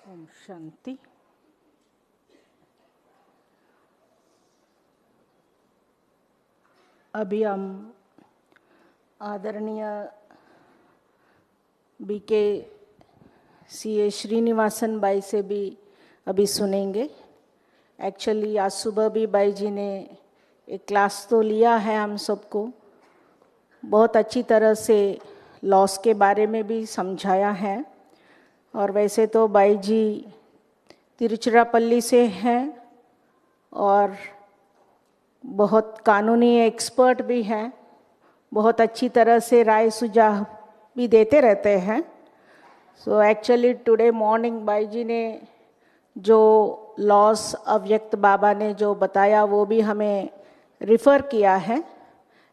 ओम शांति। अभी हम आदरणीय बीके सीए श्रीनिवासन बाई से भी अभी सुनेंगे। एक्चुअली आज सुबह भी बाई जी ने एक क्लास तो लिया है, हम सबको बहुत अच्छी तरह से लॉस के बारे में भी समझाया है। और वैसे तो बाई जी तिरुचिरापल्ली से हैं और बहुत कानूनी एक्सपर्ट भी हैं, बहुत अच्छी तरह से राय सुझाव भी देते रहते हैं। So actually today morning Bai ji ने जो लॉस अव्यक्त बाबा ने जो बताया वो भी हमें रिफ़र किया है।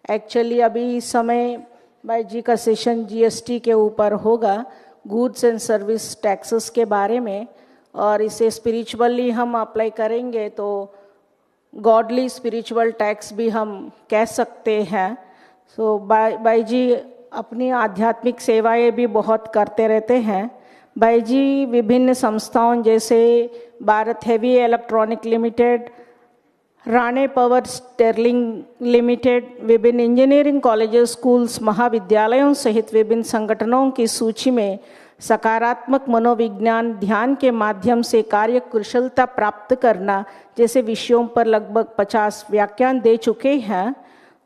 एक्चुअली अभी इस समय बाई जी का सेशन जीएसटी के ऊपर होगा, गुड्स एंड सर्विस टैक्सेस के बारे में, और इसे स्पिरिचुअली हम अप्लाई करेंगे तो गॉडली स्पिरिचुअल टैक्स भी हम कह सकते हैं। सो बाई जी अपनी आध्यात्मिक सेवाएं भी बहुत करते रहते हैं। बाई जी विभिन्न संस्थाओं जैसे Bharat heavy electronic limited, Rane power sterling limited, विभिन्न इंजीनियरिंग कॉलेजेस, स्कूल्स, महाविद्यालयों सहित विभिन्न संगठनों की सूची में सकारात्मक मनोविज्ञान ध्यान के माध्यम से कार्य कुशलता प्राप्त करना जैसे विषयों पर लगभग 50 व्याख्यान दे चुके हैं।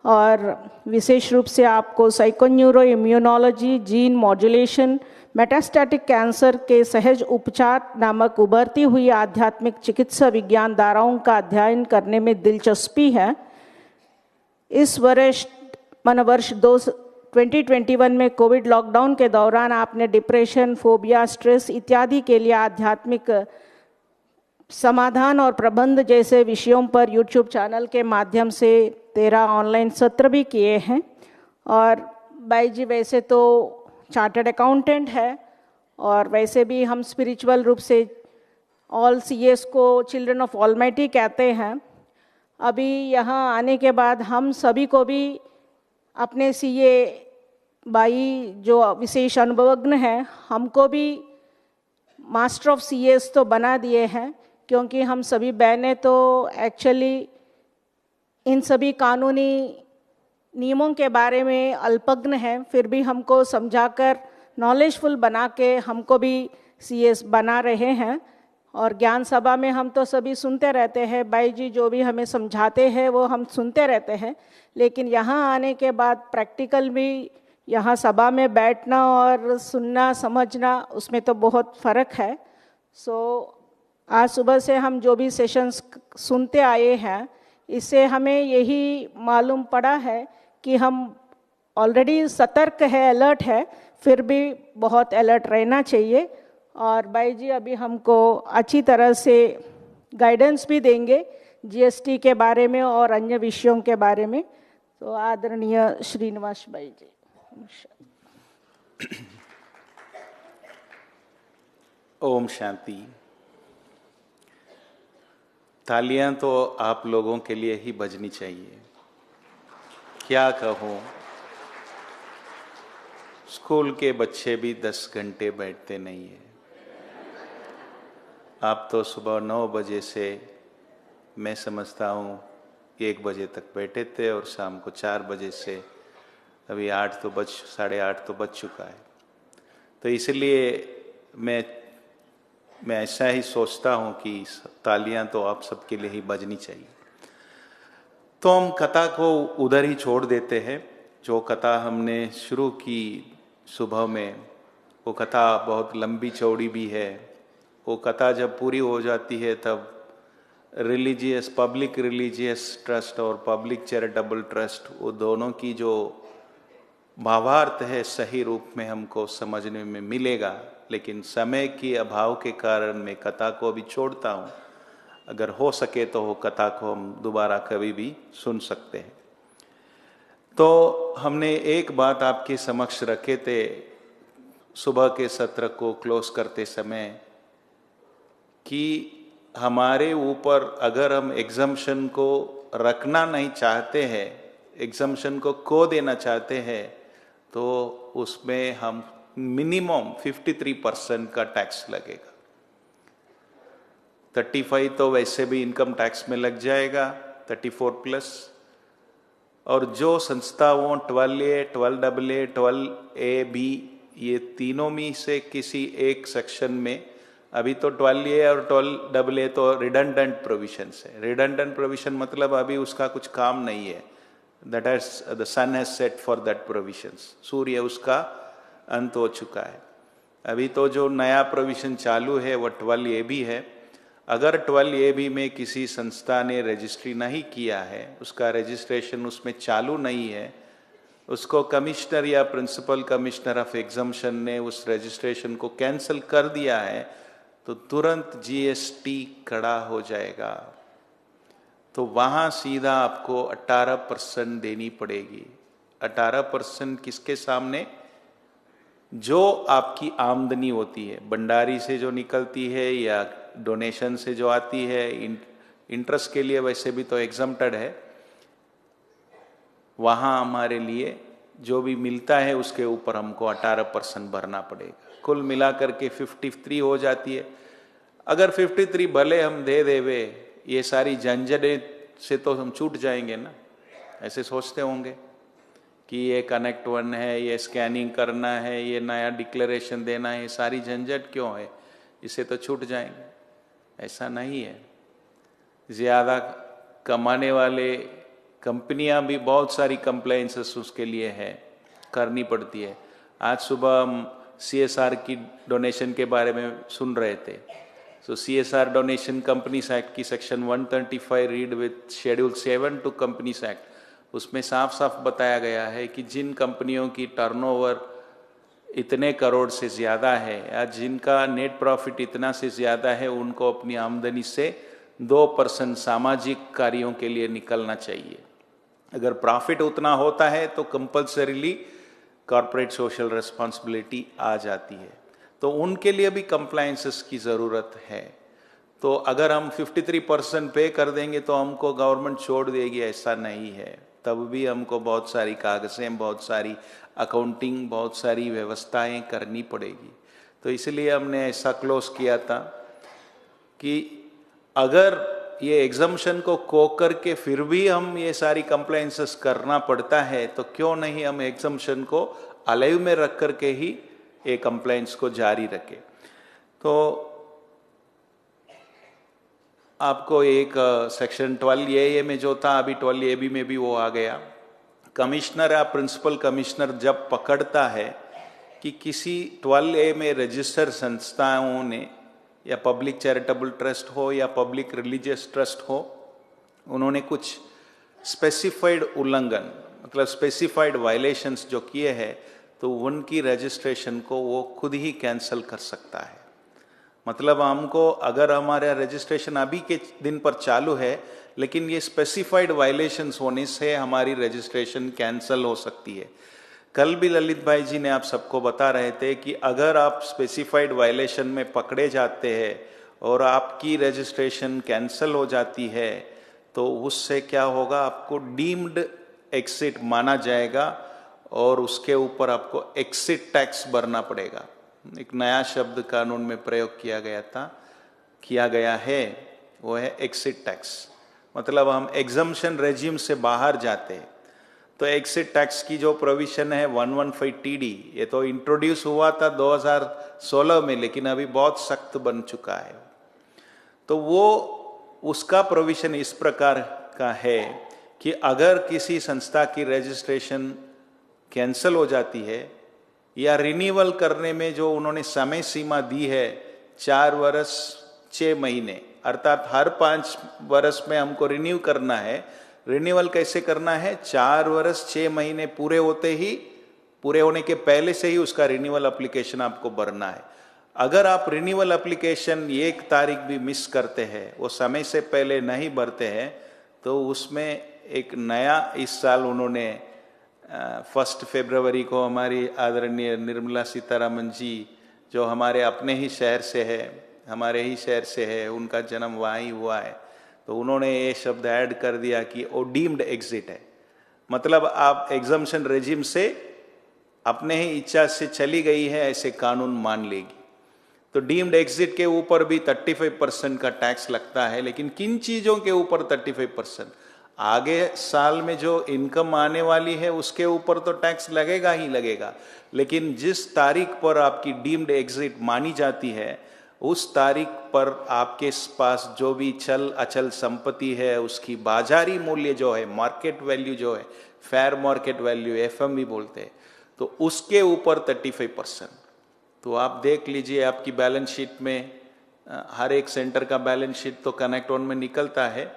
और विशेष रूप से आपको psychoneuroimmunology, gene modulation, metastatic cancer के सहज उपचार नामक उभरती हुई आध्यात्मिक चिकित्सा विज्ञान धाराओं का अध्ययन करने में दिलचस्पी है। इस वर्ष 2021 में कोविड लॉकडाउन के दौरान आपने डिप्रेशन, फोबिया, स्ट्रेस इत्यादि के लिए आध्यात्मिक समाधान और प्रबंध जैसे विषयों पर यूट्यूब चैनल के माध्यम से 13 ऑनलाइन सत्र भी किए हैं। और बाई जी वैसे तो चार्टर्ड अकाउंटेंट है और वैसे भी हम स्पिरिचुअल रूप से ऑल सीएस को चिल्ड्रन ऑफ ऑलमाइटी कहते हैं। अभी यहाँ आने के बाद हम सभी को भी अपने सीए बाई जो विशेष अनुभवज्ञ हैं, हमको भी मास्टर ऑफ सीएस तो बना दिए हैं, क्योंकि हम सभी बहनें तो एक्चुअली इन सभी कानूनी नियमों के बारे में अल्पज्ञ हैं, फिर भी हमको समझाकर नॉलेजफुल बना के हमको भी सीएस बना रहे हैं। और ज्ञान सभा में हम तो सभी सुनते रहते हैं, बाई जी जो भी हमें समझाते हैं वो हम सुनते रहते हैं, लेकिन यहाँ आने के बाद प्रैक्टिकल भी यहाँ सभा में बैठना और सुनना समझना उसमें तो बहुत फ़र्क है। सो आज सुबह से हम जो भी सेशंस सुनते आए हैं, इससे हमें यही मालूम पड़ा है कि हम ऑलरेडी सतर्क है, अलर्ट है, फिर भी बहुत अलर्ट रहना चाहिए। और बाई जी अभी हमको अच्छी तरह से गाइडेंस भी देंगे जीएसटी के बारे में और अन्य विषयों के बारे में। तो आदरणीय श्रीनिवास बाई जी। ओम शांति। तालियां तो आप लोगों के लिए ही बजनी चाहिए। क्या कहूँ, स्कूल के बच्चे भी 10 घंटे बैठते नहीं है। आप तो सुबह 9 बजे से मैं समझता हूँ 1 बजे तक बैठे थे और शाम को 4 बजे से अभी 8:30 तो बज चुका है। तो इसलिए मैं ऐसा ही सोचता हूँ कि तालियां तो आप सबके लिए ही बजनी चाहिए। तो हम कथा को उधर ही छोड़ देते हैं। जो कथा हमने शुरू की सुबह में, वो कथा बहुत लंबी चौड़ी भी है। वो कथा जब पूरी हो जाती है तब पब्लिक रिलीजियस ट्रस्ट और पब्लिक चैरिटेबल ट्रस्ट, वो दोनों की जो भावार्थ है सही रूप में हमको समझने में मिलेगा। लेकिन समय के अभाव के कारण मैं कथा को अभी छोड़ता हूँ। अगर हो सके तो वो कथा को हम दोबारा कभी भी सुन सकते हैं। तो हमने एक बात आपके समक्ष रखे थे सुबह के सत्र को क्लोज करते समय कि हमारे ऊपर अगर हम एग्जम्पशन को रखना नहीं चाहते हैं, एग्जम्पशन को खो देना चाहते हैं, तो उसमें हम मिनिमम 53% का टैक्स लगेगा। 35 तो वैसे भी इनकम टैक्स में लग जाएगा, 34+। और जो संस्थाओं 12A, 12AA, 12AB ये तीनों में से किसी एक सेक्शन में, अभी तो 12A और 12AA तो रिडंडेंट प्रोविजंस है। रिडंडेंट प्रोविजन मतलब अभी उसका कुछ काम नहीं है, that has the sun has set for that provisions, सूर्य उसका अंत हो चुका है। अभी तो जो नया प्रोविजन चालू है वो 12AB है। अगर 12AB में किसी संस्था ने रजिस्ट्री नहीं किया है, उसका रजिस्ट्रेशन उसमें चालू नहीं है, उसको कमिश्नर या प्रिंसिपल कमिश्नर ऑफ एग्जम्पशन ने उस रजिस्ट्रेशन को कैंसिल कर दिया है, तो तुरंत GST खड़ा हो जाएगा। तो वहाँ सीधा आपको 18% देनी पड़ेगी। 18% किसके सामने? जो आपकी आमदनी होती है, भंडारी से जो निकलती है या डोनेशन से जो आती है, इंटरेस्ट के लिए वैसे भी तो एग्जम्प्टेड है, वहाँ हमारे लिए जो भी मिलता है उसके ऊपर हमको 18% भरना पड़ेगा। कुल मिलाकर के 53 हो जाती है। अगर 53 भले हम दे देवे, ये सारी झंझटें से तो हम छूट जाएंगे ना। ऐसे सोचते होंगे कि ये कनेक्ट 1 है, ये स्कैनिंग करना है, ये नया डिक्लेरेशन देना है, ये सारी झंझट क्यों है, इससे तो छूट जाएंगे। ऐसा नहीं है। ज़्यादा कमाने वाले कंपनियां भी बहुत सारी कंप्लायंसेस उसके लिए है, करनी पड़ती है। आज सुबह हम CSR की डोनेशन के बारे में सुन रहे थे। So CSR donation companies act की section 135 read with schedule 7 to companies act, उसमें साफ साफ बताया गया है कि जिन कंपनियों की टर्नओवर इतने करोड़ से ज़्यादा है या जिनका नेट प्रॉफिट इतना से ज़्यादा है, उनको अपनी आमदनी से 2% सामाजिक कार्यों के लिए निकलना चाहिए। अगर प्रॉफिट उतना होता है तो कंपल्सरीली कॉर्पोरेट सोशल रिस्पॉन्सिबिलिटी आ जाती है, तो उनके लिए भी कंप्लायंसेस की ज़रूरत है। तो अगर हम 53% पे कर देंगे तो हमको गवर्नमेंट छोड़ देगी, ऐसा नहीं है। तब भी हमको बहुत सारी कागज़ें, बहुत सारी अकाउंटिंग, बहुत सारी व्यवस्थाएं करनी पड़ेगी। तो इसलिए हमने ऐसा क्लोज किया था कि अगर ये एग्जम्पशन को करके फिर भी हम ये सारी कंप्लायंसेस करना पड़ता है, तो क्यों नहीं हम एग्जम्पशन को अलाइव में रख करके ही ये कंप्लायंस को जारी रखें। तो आपको एक सेक्शन 12A में जो था, अभी 12AB में भी वो आ गया। कमिश्नर या प्रिंसिपल कमिश्नर जब पकड़ता है कि किसी 12A में रजिस्टर्ड संस्थाओं ने, या पब्लिक चैरिटेबल ट्रस्ट हो या पब्लिक रिलीजियस ट्रस्ट हो, उन्होंने कुछ स्पेसिफाइड उल्लंघन, मतलब स्पेसिफाइड वायलेशंस जो किए हैं, तो उनकी रजिस्ट्रेशन को वो खुद ही कैंसिल कर सकता है। मतलब हमको, अगर हमारा रजिस्ट्रेशन अभी के दिन पर चालू है, लेकिन ये स्पेसिफाइड वायलेशंस होने से हमारी रजिस्ट्रेशन कैंसिल हो सकती है। कल भी ललित भाई जी ने आप सबको बता रहे थे कि अगर आप स्पेसिफाइड वायलेशन में पकड़े जाते हैं और आपकी रजिस्ट्रेशन कैंसिल हो जाती है, तो उससे क्या होगा, आपको डीम्ड एक्सिट माना जाएगा और उसके ऊपर आपको एक्सिट टैक्स भरना पड़ेगा। एक नया शब्द कानून में प्रयोग किया गया है, वो है एक्सिट टैक्स। मतलब हम एग्जम्पशन रेजिम से बाहर जाते हैं तो एक्सिट टैक्स की जो प्रोविजन है 115 TD, ये तो इंट्रोड्यूस हुआ था 2016 में, लेकिन अभी बहुत सख्त बन चुका है। तो वो उसका प्रोविजन इस प्रकार का है कि अगर किसी संस्था की रजिस्ट्रेशन कैंसिल हो जाती है या रिन्यूअल करने में जो उन्होंने समय सीमा दी है 4 वर्ष 6 महीने, अर्थात हर 5 वर्ष में हमको रिन्यू करना है। रिन्यूअल कैसे करना है? 4 वर्ष 6 महीने पूरे होने के पहले से ही उसका रिन्यूअल एप्लीकेशन आपको भरना है। अगर आप रिन्यूअल एप्लीकेशन 1 तारीख भी मिस करते हैं, वो समय से पहले नहीं भरते हैं, तो उसमें एक नया, इस साल उन्होंने 1 फरवरी को हमारी आदरणीय निर्मला सीतारमन जी, जो हमारे अपने ही शहर से है, हमारे ही शहर से है, उनका जन्म वहाँ ही हुआ है, तो उन्होंने ये शब्द ऐड कर दिया कि वो डीम्ड एग्जिट है। मतलब आप एग्जम्पशन रेजिम से अपने ही इच्छा से चली गई है, ऐसे कानून मान लेगी। तो डीम्ड एग्जिट के ऊपर भी 35% का टैक्स लगता है, लेकिन किन चीजों के ऊपर 35%? आगे साल में जो इनकम आने वाली है उसके ऊपर तो टैक्स लगेगा ही लगेगा, लेकिन जिस तारीख पर आपकी डीम्ड एग्जिट मानी जाती है उस तारीख पर आपके पास जो भी चल अचल संपत्ति है उसकी बाजारी मूल्य जो है, मार्केट वैल्यू जो है, फेयर मार्केट वैल्यू एफएमवी बोलते हैं, तो उसके ऊपर 35%। तो आप देख लीजिए आपकी बैलेंस शीट में, हर एक सेंटर का बैलेंस शीट तो कनेक्ट ऑन में निकलता है,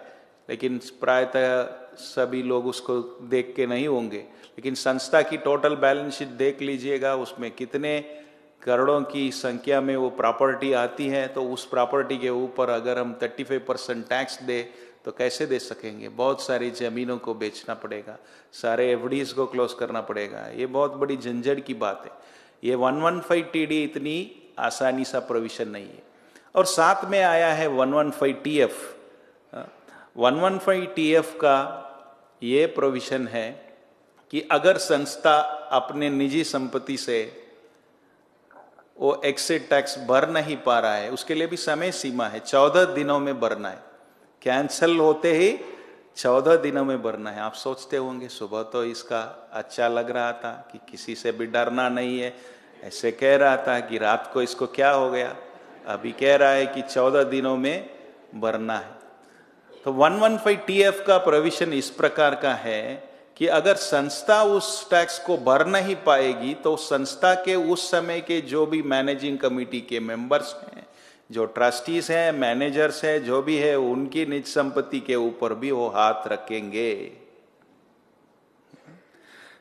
लेकिन प्रायतः सभी लोग उसको देख के नहीं होंगे, लेकिन संस्था की टोटल बैलेंस शीट देख लीजिएगा, उसमें कितने करोड़ों की संख्या में वो प्रॉपर्टी आती है, तो उस प्रॉपर्टी के ऊपर अगर हम 35% टैक्स दे तो कैसे दे सकेंगे? बहुत सारी जमीनों को बेचना पड़ेगा, सारे एफडीज को क्लोज करना पड़ेगा, ये बहुत बड़ी झंझट की बात है। ये 115 टीडी इतनी आसानी सा प्रोविजन नहीं है। और साथ में आया है 115 टीएफ। 115 टीएफ का ये प्रोविजन है कि अगर संस्था अपने निजी संपत्ति से वो एक्सेस टैक्स भर नहीं पा रहा है, उसके लिए भी समय सीमा है, 14 दिनों में भरना है। कैंसल होते ही 14 दिनों में भरना है। आप सोचते होंगे सुबह तो इसका अच्छा लग रहा था कि किसी से भी डरना नहीं है, ऐसे कह रहा था कि रात को इसको क्या हो गया, अभी कह रहा है कि 14 दिनों में भरना है। तो 115 टीएफ का प्रोविजन इस प्रकार का है कि अगर संस्था उस टैक्स को भर नहीं पाएगी तो संस्था के उस समय के जो भी मैनेजिंग कमेटी के मेंबर्स हैं, जो ट्रस्टीज हैं, मैनेजर्स हैं, जो भी है, उनकी निज संपत्ति के ऊपर भी वो हाथ रखेंगे।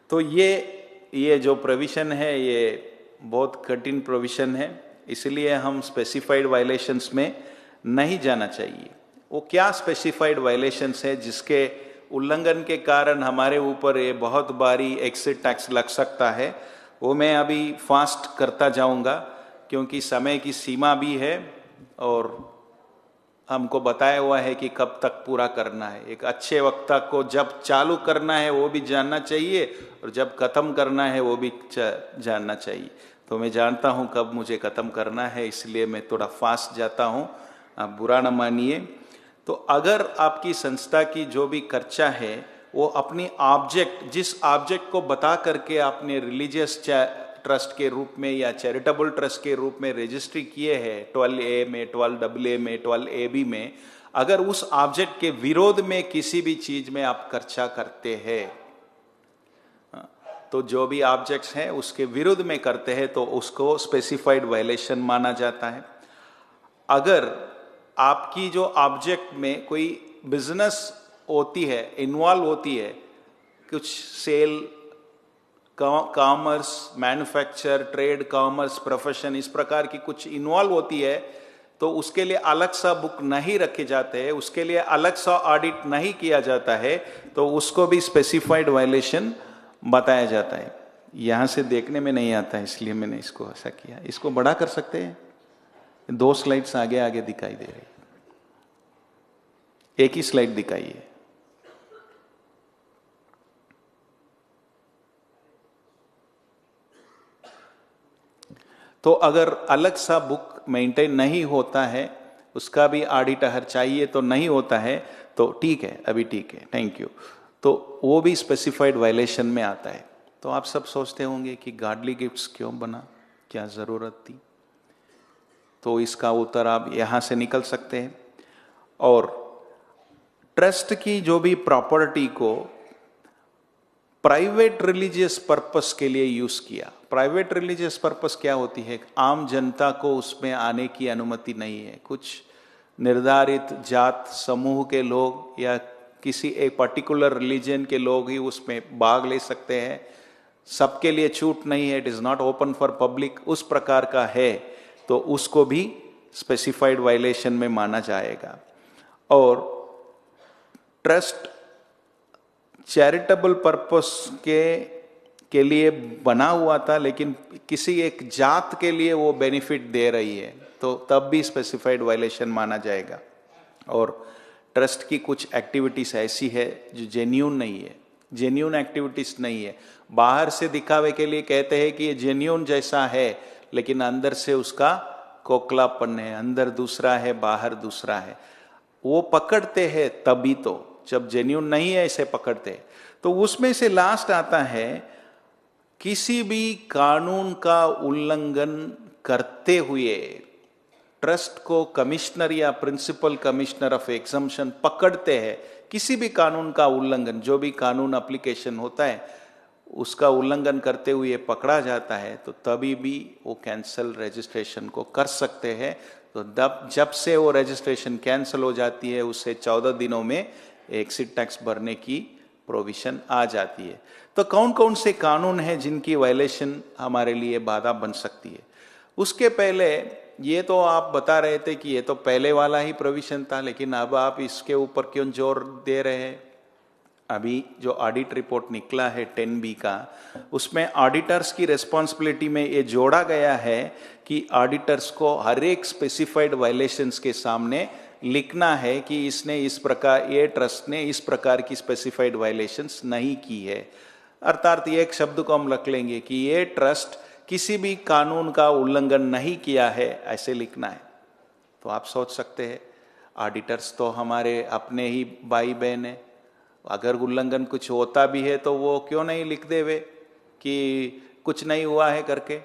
तो ये जो प्रोविजन है ये बहुत कठिन प्रोविजन है, इसलिए हम स्पेसिफाइड वायलेशंस में नहीं जाना चाहिए। वो क्या स्पेसिफाइड वायलेशंस है जिसके उल्लंघन के कारण हमारे ऊपर ये बहुत भारी एक्सेस टैक्स लग सकता है, वो मैं अभी फास्ट करता जाऊंगा क्योंकि समय की सीमा भी है और हमको बताया हुआ है कि कब तक पूरा करना है। एक अच्छे वक्ता को जब चालू करना है वो भी जानना चाहिए और जब खत्म करना है वो भी जानना चाहिए। तो मैं जानता हूं कब मुझे खत्म करना है, इसलिए मैं थोड़ा फास्ट जाता हूं, आप बुरा न मानिए। तो अगर आपकी संस्था की जो भी खर्चा है वो अपनी ऑब्जेक्ट, जिस ऑब्जेक्ट को बता करके आपने रिलीजियस ट्रस्ट के रूप में या चैरिटेबल ट्रस्ट के रूप में रजिस्ट्री किए हैं 12A में, 12AA में, 12AB में, अगर उस ऑब्जेक्ट के विरोध में किसी भी चीज में आप खर्चा करते हैं, तो जो भी ऑब्जेक्ट्स हैं उसके विरुद्ध में करते हैं तो उसको स्पेसिफाइड वायलेशन माना जाता है। अगर आपकी जो ऑब्जेक्ट में कोई बिजनेस होती है, इन्वॉल्व होती है, कुछ sale, commerce, manufacture, trade, commerce, profession, इस प्रकार की कुछ इन्वॉल्व होती है, तो उसके लिए अलग सा बुक नहीं रखे जाते हैं, उसके लिए अलग सा ऑडिट नहीं किया जाता है, तो उसको भी स्पेसिफाइड वायलेशन बताया जाता है। यहां से देखने में नहीं आता है इसलिए मैंने इसको ऐसा किया। इसको बड़ा कर सकते हैं, 2 स्लाइड्स आगे आगे दिखाई दे रही, एक ही स्लाइड दिखाइए। तो अगर अलग सा बुक मेंटेन नहीं होता है, उसका भी ऑडिट अगर चाहिए तो नहीं होता है, तो ठीक है, अभी ठीक है, थैंक यू, तो वो भी स्पेसिफाइड वायलेशन में आता है। तो आप सब सोचते होंगे कि गॉडली गिफ्ट्स क्यों बना, क्या जरूरत थी? तो इसका उत्तर आप यहां से निकल सकते हैं। और ट्रस्ट की जो भी प्रॉपर्टी को प्राइवेट रिलीजियस पर्पस के लिए यूज किया, प्राइवेट रिलीजियस पर्पस क्या होती है? आम जनता को उसमें आने की अनुमति नहीं है। कुछ निर्धारित जात समूह के लोग या किसी एक पर्टिकुलर रिलीजन के लोग ही उसमें भाग ले सकते हैं, सबके लिए छूट नहीं है, it is not open for public, उस प्रकार का है तो उसको भी स्पेसिफाइड वायलेशन में माना जाएगा। और ट्रस्ट चैरिटेबल पर्पस के लिए बना हुआ था, लेकिन किसी एक जात के लिए वो बेनिफिट दे रही है, तो तब भी स्पेसिफाइड वायलेशन माना जाएगा। और ट्रस्ट की कुछ एक्टिविटीज ऐसी है जो जेन्यून नहीं है, जेन्यून एक्टिविटीज नहीं है, बाहर से दिखावे के लिए कहते हैं कि ये जेन्यून जैसा है, लेकिन अंदर से उसका खोखलापन है, अंदर दूसरा है बाहर दूसरा है, वो पकड़ते हैं तभी तो, जब जेन्यून नहीं है ऐसे पकड़ते हैं। तो उसमें से लास्ट आता है किसी भी कानून का उल्लंघन करते हुए ट्रस्ट को कमिश्नर या प्रिंसिपल कमिश्नर ऑफ एग्जम्पशन पकड़ते हैं, किसी भी कानून का उल्लंघन, जो भी कानून एप्लीकेशन होता है उसका उल्लंघन करते हुए पकड़ा जाता है, तो तभी भी वो कैंसल रजिस्ट्रेशन को कर सकते हैं। तो जब से वो रजिस्ट्रेशन कैंसिल हो जाती है उससे 14 दिनों में एक्सिट टैक्स भरने की प्रोविजन आ जाती है। तो कौन कौन से कानून हैं जिनकी वायलेशन हमारे लिए बाधा बन सकती है? उसके पहले ये तो आप बता रहे थे कि ये तो पहले वाला ही प्रोविजन था, लेकिन अब आप इसके ऊपर क्यों जोर दे रहे हैं? अभी जो ऑडिट रिपोर्ट निकला है 10B का, उसमें ऑडिटर्स की रिस्पॉन्सिबिलिटी में ये जोड़ा गया है कि ऑडिटर्स को हर एक स्पेसिफाइड वायलेशंस के सामने लिखना है कि इसने इस प्रकार, ये ट्रस्ट ने इस प्रकार की स्पेसिफाइड वायलेशंस नहीं की है। अर्थात एक शब्द को हम रख लेंगे कि ये ट्रस्ट किसी भी कानून का उल्लंघन नहीं किया है, ऐसे लिखना है। तो आप सोच सकते हैं ऑडिटर्स तो हमारे अपने ही भाई बहन है, अगर उल्लंघन कुछ होता भी है तो वो क्यों नहीं लिख देवे कि कुछ नहीं हुआ है करके।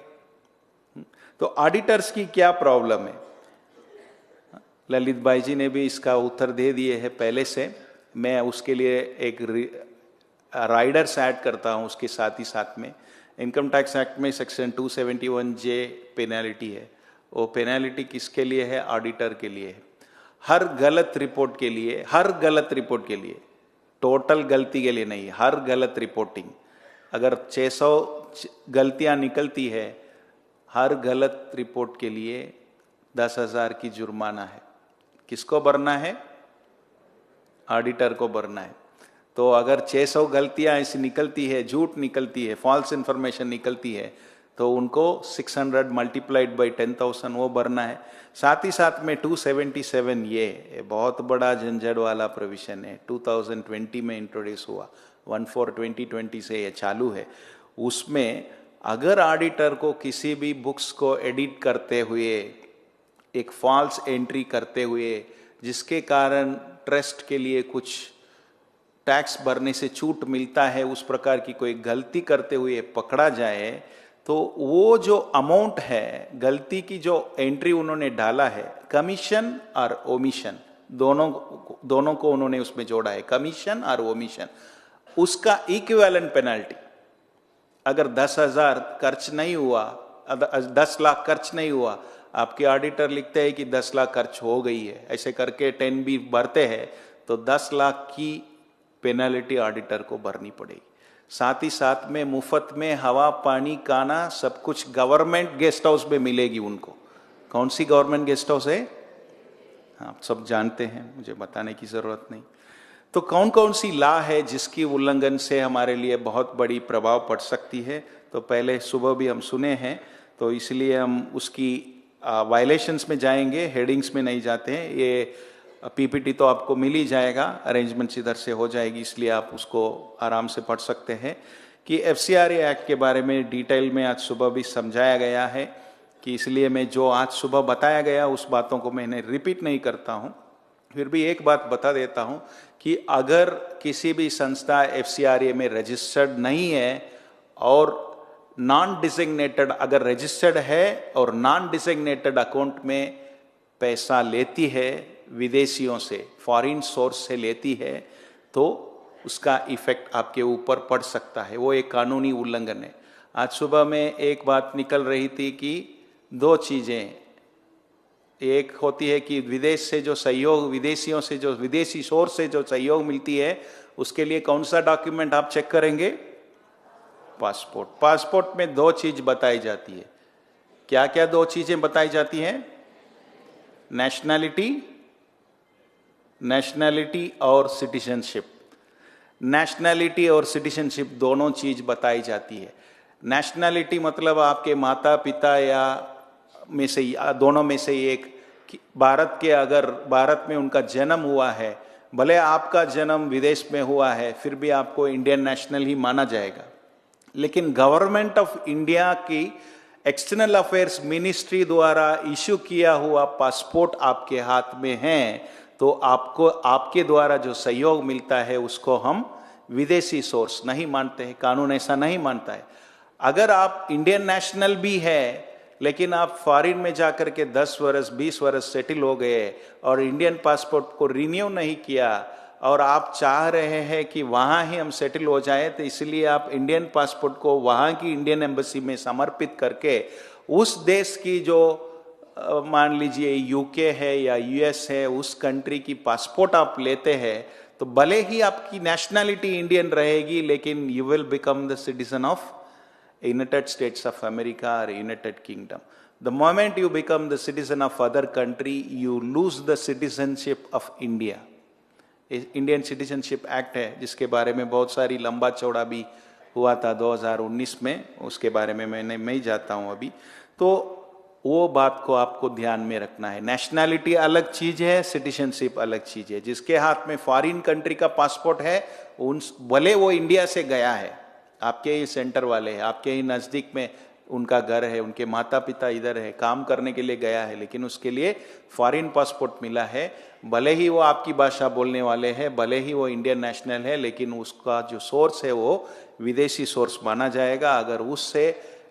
तो ऑडिटर्स की क्या प्रॉब्लम है? ललित भाई जी ने भी इसका उत्तर दे दिए है पहले से। मैं उसके लिए एक राइडर्स ऐड करता हूं उसके साथ ही साथ में। इनकम टैक्स एक्ट में सेक्शन 271J पेनल्टी है। वो पेनल्टी किसके लिए है? ऑडिटर के लिए है। हर गलत रिपोर्ट के लिए, हर गलत रिपोर्ट के लिए, टोटल गलती के लिए नहीं, हर गलत रिपोर्टिंग, अगर 600 गलतियां निकलती है, हर गलत रिपोर्ट के लिए 10,000 की जुर्माना है। किसको भरना है? ऑडिटर को भरना है। तो अगर 600 गलतियां ऐसी निकलती है, झूठ निकलती है, फॉल्स इंफॉर्मेशन निकलती है, तो उनको 600 मल्टीप्लाइड बाई 10,000 वो भरना है। साथ ही साथ में 277 ये बहुत बड़ा झंझट वाला प्रोविजन है, 2020 में इंट्रोड्यूस हुआ, 1/4/2020 से ये चालू है। उसमें अगर ऑडिटर को किसी भी बुक्स को एडिट करते हुए एक फॉल्स एंट्री करते हुए जिसके कारण ट्रस्ट के लिए कुछ टैक्स भरने से छूट मिलता है, उस प्रकार की कोई गलती करते हुए पकड़ा जाए, तो वो जो अमाउंट है, गलती की जो एंट्री उन्होंने डाला है, कमीशन और ओमिशन दोनों को उन्होंने उसमें जोड़ा है, कमीशन और ओमिशन, उसका इक्विवेलेंट पेनल्टी अगर 10,000 खर्च नहीं हुआ, 10 लाख खर्च नहीं हुआ, आपके ऑडिटर लिखते हैं कि 10 लाख खर्च हो गई है, ऐसे करके 10B भरते हैं, तो 10 लाख की पेनल्टी ऑडिटर को भरनी पड़ेगी। साथ ही साथ में मुफ्त में हवा पानी खाना सब कुछ गवर्नमेंट गेस्ट हाउस में मिलेगी उनको। कौन सी गवर्नमेंट गेस्ट हाउस है? आप सब जानते हैं, मुझे बताने की जरूरत नहीं। तो कौन कौन सी लॉ है जिसकी उल्लंघन से हमारे लिए बहुत बड़ी प्रभाव पड़ सकती है? तो पहले सुबह भी हम सुने हैं, तो इसलिए हम उसकी वायलेशंस में जाएंगे, हेडिंग्स में नहीं जाते हैं। ये पीपीटी तो आपको मिल ही जाएगा, अरेंजमेंट्स इधर से हो जाएगी, इसलिए आप उसको आराम से पढ़ सकते हैं कि FCRA एक्ट के बारे में डिटेल में आज सुबह भी समझाया गया है, कि इसलिए मैं जो आज सुबह बताया गया उस बातों को मैंने रिपीट नहीं करता हूं। फिर भी एक बात बता देता हूं कि अगर किसी भी संस्था FCRA में रजिस्टर्ड नहीं है और नॉन डिजिग्नेटेड अगर रजिस्टर्ड है और नॉन डिजिग्नेटेड अकाउंट में पैसा लेती है, विदेशियों से, फॉरेन सोर्स से लेती है, तो उसका इफेक्ट आपके ऊपर पड़ सकता है। वो एक कानूनी उल्लंघन है। आज सुबह में एक बात निकल रही थी कि 2 चीजें, एक होती है कि विदेश से जो सहयोग, विदेशियों से जो विदेशी सोर्स से जो सहयोग मिलती है, उसके लिए कौन सा डॉक्यूमेंट आप चेक करेंगे? पासपोर्ट। पासपोर्ट में 2 चीज बताई जाती है। क्या क्या 2 चीजें बताई जाती हैं? नेशनैलिटी और सिटीजनशिप। नेशनैलिटी और सिटीजनशिप दोनों चीज बताई जाती है। नेशनैलिटी मतलब आपके माता पिता या में से दोनों में से एक, भारत के, अगर भारत में उनका जन्म हुआ है, भले आपका जन्म विदेश में हुआ है, फिर भी आपको इंडियन नेशनल ही माना जाएगा। लेकिन गवर्नमेंट ऑफ इंडिया की एक्सटर्नल अफेयर्स मिनिस्ट्री द्वारा इश्यू किया हुआ पासपोर्ट आपके हाथ में है तो आपको आपके द्वारा जो सहयोग मिलता है उसको हम विदेशी सोर्स नहीं मानते हैं, कानून ऐसा नहीं मानता है। अगर आप इंडियन नेशनल भी है लेकिन आप फॉरेन में जाकर के 10 वर्ष 20 वर्ष सेटल हो गए और इंडियन पासपोर्ट को रिन्यू नहीं किया और आप चाह रहे हैं कि वहाँ ही हम सेटल हो जाए, तो इसलिए आप इंडियन पासपोर्ट को वहाँ की इंडियन एम्बेसी में समर्पित करके उस देश की जो मान लीजिए यूके है या यूएस है उस कंट्री की पासपोर्ट आप लेते हैं तो भले ही आपकी नेशनैलिटी इंडियन रहेगी लेकिन you will become the citizen of United States of America or United Kingdom. The moment you become the citizen of other country, you lose the citizenship of India. Indian citizenship act है जिसके बारे में बहुत सारी लंबा चौड़ा भी हुआ था 2019 में, उसके बारे में मैं ही जाता हूँ अभी। तो वो बात को आपको ध्यान में रखना है। नेशनैलिटी अलग चीज है, सिटीजनशिप अलग चीज है। जिसके हाथ में फॉरेन कंट्री का पासपोर्ट है उन भले वो इंडिया से गया है, आपके ही सेंटर वाले हैं, आपके ही नज़दीक में उनका घर है, उनके माता पिता इधर है, काम करने के लिए गया है, लेकिन उसके लिए फॉरेन पासपोर्ट मिला है। भले ही वो आपकी भाषा बोलने वाले हैं, भले ही वो इंडियन नेशनल है, लेकिन उसका जो सोर्स है वो विदेशी सोर्स माना जाएगा। अगर उससे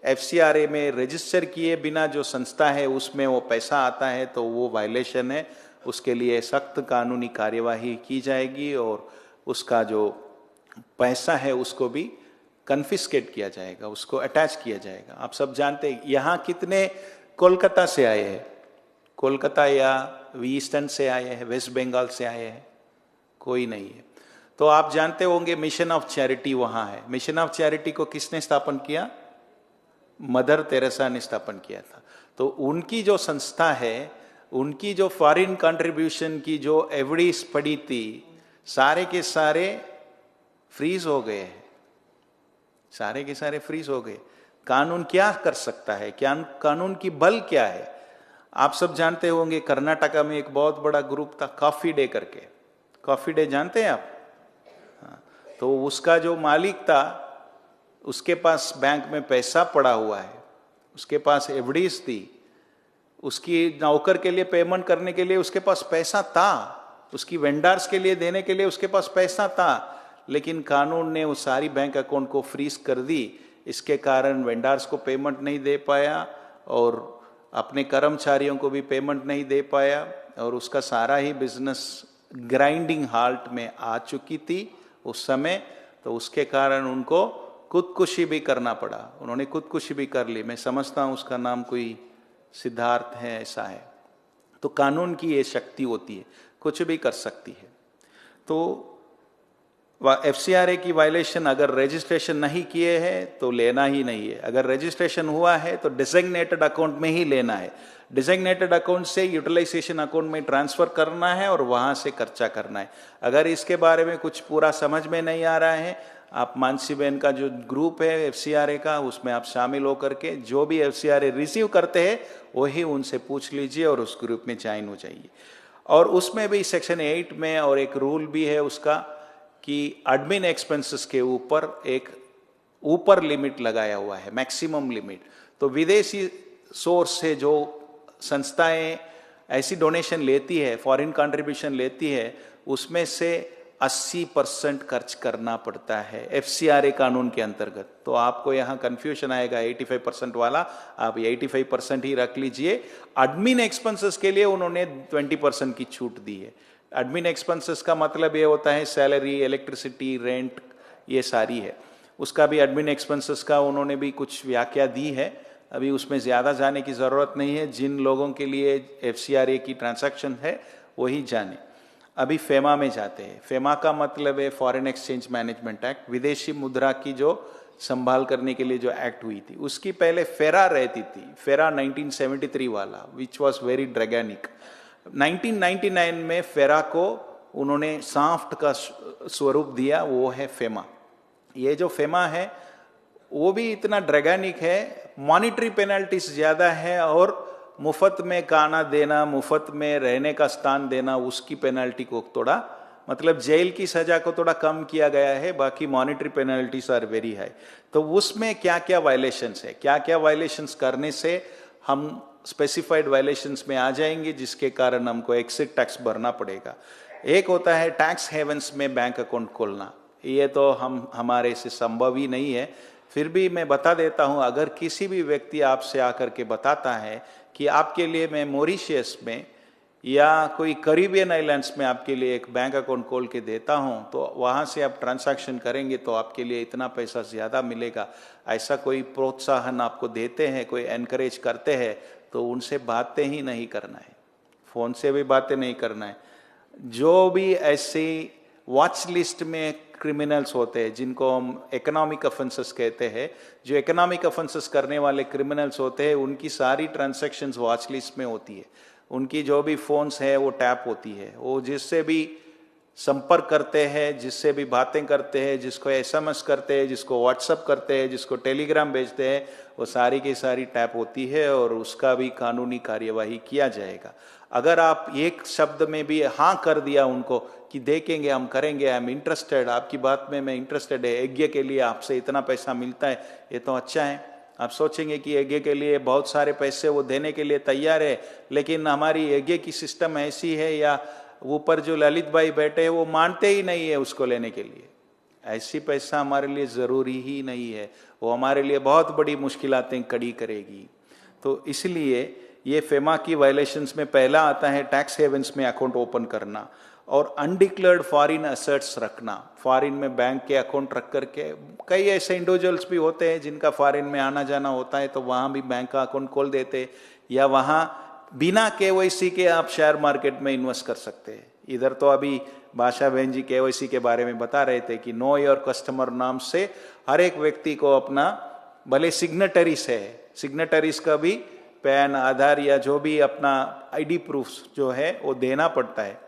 FCRA में रजिस्टर किए बिना जो संस्था है उसमें वो पैसा आता है तो वो वायलेशन है। उसके लिए सख्त कानूनी कार्यवाही की जाएगी और उसका जो पैसा है उसको भी कन्फिस्केट किया जाएगा, उसको अटैच किया जाएगा। आप सब जानते हैं यहाँ कितने कोलकाता से आए हैं, कोलकाता या ईस्टर्न से आए हैं, वेस्ट बंगाल से आए हैं, कोई नहीं है। तो आप जानते होंगे मिशन ऑफ चैरिटी वहाँ है। मिशन ऑफ चैरिटी को किसने स्थापन किया? मदर तेरेसा ने स्थापन किया था। तो उनकी जो संस्था है, उनकी जो फॉरेन कंट्रीब्यूशन की जो एवरीज पड़ी थी, सारे के सारे फ्रीज हो गए हैं, सारे के सारे फ्रीज हो गए। कानून क्या कर सकता है? क्या कानून की बल क्या है? आप सब जानते होंगे कर्नाटका में एक बहुत बड़ा ग्रुप था कॉफी डे करके। कॉफी डे जानते हैं आप? हाँ, तो उसका जो मालिक था उसके पास बैंक में पैसा पड़ा हुआ है, उसके पास एवरीज थी, उसकी नौकर के लिए पेमेंट करने के लिए उसके पास पैसा था, उसकी वेंडर्स के लिए देने के लिए उसके पास पैसा था, लेकिन कानून ने उस सारी बैंक अकाउंट को फ्रीज कर दी। इसके कारण वेंडर्स को पेमेंट नहीं दे पाया और अपने कर्मचारियों को भी पेमेंट नहीं दे पाया और उसका सारा ही बिजनेस ग्राइंडिंग हाल्ट में आ चुकी थी उस समय। तो उसके कारण उनको खुदकुशी भी करना पड़ा, उन्होंने खुदकुशी भी कर ली। मैं समझता हूँ उसका नाम कोई सिद्धार्थ है, ऐसा है। तो कानून की ये शक्ति होती है, कुछ भी कर सकती है। तो FCRA की वायलेशन अगर रजिस्ट्रेशन नहीं किए हैं तो लेना ही नहीं है। अगर रजिस्ट्रेशन हुआ है तो डिजिग्नेटेड अकाउंट में ही लेना है। डिजिग्नेटेड अकाउंट से यूटिलाइजेशन अकाउंट में ट्रांसफर करना है और वहां से खर्चा करना है। अगर इसके बारे में कुछ पूरा समझ में नहीं आ रहा है, आप मानसी बहन का जो ग्रुप है FCRA का, उसमें आप शामिल होकर के जो भी FCRA रिसीव करते हैं वही उनसे पूछ लीजिए और उस ग्रुप में ज्वाइन हो जाइए। और उसमें भी सेक्शन 8 में और एक रूल भी है उसका कि एडमिन एक्सपेंसेस के ऊपर एक ऊपर लिमिट लगाया हुआ है, मैक्सिमम लिमिट। तो विदेशी सोर्स से जो संस्थाएं ऐसी डोनेशन लेती है, फॉरेन कंट्रीब्यूशन लेती है, उसमें से 80% खर्च करना पड़ता है FCRA कानून के अंतर्गत। तो आपको यहाँ कंफ्यूजन आएगा 85% वाला, आप 85% ही रख लीजिए। एडमिन एक्सपेंसेस के लिए उन्होंने 20% की छूट दी है। एडमिन एक्सपेंसेस का मतलब ये होता है सैलरी, इलेक्ट्रिसिटी, रेंट, ये सारी है। उसका भी एडमिन एक्सपेंसेस का उन्होंने भी कुछ व्याख्या दी है, अभी उसमें ज़्यादा जाने की ज़रूरत नहीं है। जिन लोगों के लिए FCRA की ट्रांजैक्शन है वही जाने। अभी फेमा में जाते हैं। फेमा का मतलब है फॉरेन एक्सचेंज मैनेजमेंट एक्ट, विदेशी मुद्रा की जो संभाल करने के लिए जो एक्ट हुई थी। उसकी पहले फेरा रहती थी, फेरा 1973 वाला, विच वॉज वेरी ड्रैगनिक। 1999 में फेरा को उन्होंने सॉफ्ट का स्वरूप दिया, वो है फेमा। ये जो फेमा है वो भी इतना ड्रैगनिक है, मॉनिटरी पेनल्टीज ज्यादा है और मुफ्त में खाना देना, मुफ्त में रहने का स्थान देना, उसकी पेनल्टी को थोड़ा मतलब जेल की सजा को थोड़ा कम किया गया है, बाकी monetary penalties are very high. तो उसमें क्या क्या वायलेशंस है, क्या क्या वायलेशंस करने से हम स्पेसिफाइड वायलेशंस में आ जाएंगे जिसके कारण हमको एक्सिट टैक्स भरना पड़ेगा। एक होता है टैक्स हेवंस में बैंक अकाउंट खोलना, ये तो हमारे से संभव ही नहीं है, फिर भी मैं बता देता हूं, अगर किसी भी व्यक्ति आपसे आकर के बताता है कि आपके लिए मैं मॉरिशस में या कोई करीबियन आइलैंड्स में आपके लिए एक बैंक अकाउंट खोल के देता हूं, तो वहां से आप ट्रांजैक्शन करेंगे तो आपके लिए इतना पैसा ज़्यादा मिलेगा, ऐसा कोई प्रोत्साहन आपको देते हैं, कोई एनकरेज करते हैं, तो उनसे बातें ही नहीं करना है, फ़ोन से भी बातें नहीं करना है। जो भी ऐसी वॉच लिस्ट में क्रिमिनल्स होते हैं, जिनको हम इकोनॉमिक ऑफेंसेस कहते हैं, जो इकोनॉमिक ऑफेंसेस करने वाले क्रिमिनल्स होते हैं, उनकी सारी ट्रांजैक्शंस वॉच लिस्ट में होती है, उनकी जो भी फोन्स है वो टैप होती है, वो जिससे भी संपर्क करते हैं, जिससे भी बातें करते हैं, जिसको एसएमएस करते हैं, जिसको व्हाट्सएप करते हैं, जिसको टेलीग्राम भेजते हैं, वो सारी की सारी टैप होती है और उसका भी कानूनी कार्यवाही किया जाएगा। अगर आप एक शब्द में भी हाँ कर दिया उनको कि देखेंगे, हम करेंगे, आई एम इंटरेस्टेड, आपकी बात में मैं इंटरेस्टेड है, यज्ञ के लिए आपसे इतना पैसा मिलता है, ये तो अच्छा है। आप सोचेंगे कि यज्ञ के लिए बहुत सारे पैसे वो देने के लिए तैयार है, लेकिन हमारी यज्ञ की सिस्टम ऐसी है या ऊपर जो ललित भाई बैठे हैं वो मानते ही नहीं है उसको लेने के लिए, ऐसी पैसा हमारे लिए ज़रूरी ही नहीं है, वो हमारे लिए बहुत बड़ी मुश्किलातें खड़ी करेगी। तो इसलिए ये फेमा की वायलेशंस में पहला आता है टैक्स हेवंस में अकाउंट ओपन करना और अनडिक्लेयर्ड फॉरेन एसेट्स रखना। फॉरेन में बैंक के अकाउंट रख करके, कई ऐसे इंडिविजुअल्स भी होते हैं जिनका फॉरेन में आना जाना होता है, तो वहाँ भी बैंक का अकाउंट खोल देते, या वहाँ बिना केवाईसी के आप शेयर मार्केट में इन्वेस्ट कर सकते हैं। इधर तो अभी भाषा बहन जी केवाईसी के बारे में बता रहे थे कि नो योर कस्टमर नाम से हर एक व्यक्ति को अपना, भले सिग्नेटरीज है, सिग्नेटरीज का भी पैन, आधार या जो भी अपना आईडी प्रूफ जो है वो देना पड़ता है,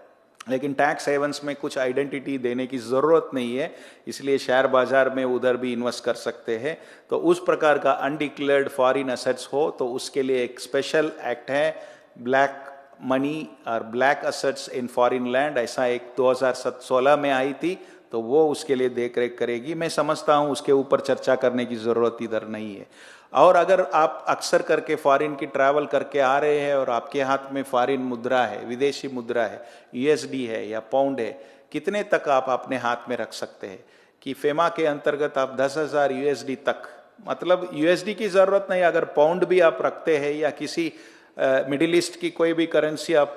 लेकिन टैक्स हेवंस में कुछ आइडेंटिटी देने की ज़रूरत नहीं है, इसलिए शेयर बाजार में उधर भी इन्वेस्ट कर सकते हैं। तो उस प्रकार का अनडिक्लेयर्ड फॉरेन एसेट्स हो तो उसके लिए एक स्पेशल एक्ट है, ब्लैक मनी और black assets in foreign land, ऐसा एक 2016 में आई थी, तो वो उसके लिए देख रेख करेगी। मैं समझता हूँ उसके ऊपर चर्चा करने की ज़रूरत इधर नहीं है। और अगर आप अक्सर करके फॉरेन की ट्रैवल करके आ रहे हैं और आपके हाथ में फॉरेन मुद्रा है, विदेशी मुद्रा है, यूएसडी है या पाउंड है, कितने तक आप अपने हाथ में रख सकते हैं कि फेमा के अंतर्गत आप 10,000 यूएसडी तक, मतलब यूएसडी की ज़रूरत नहीं, अगर पाउंड भी आप रखते हैं या किसी मिडिल ईस्ट की कोई भी करेंसी आप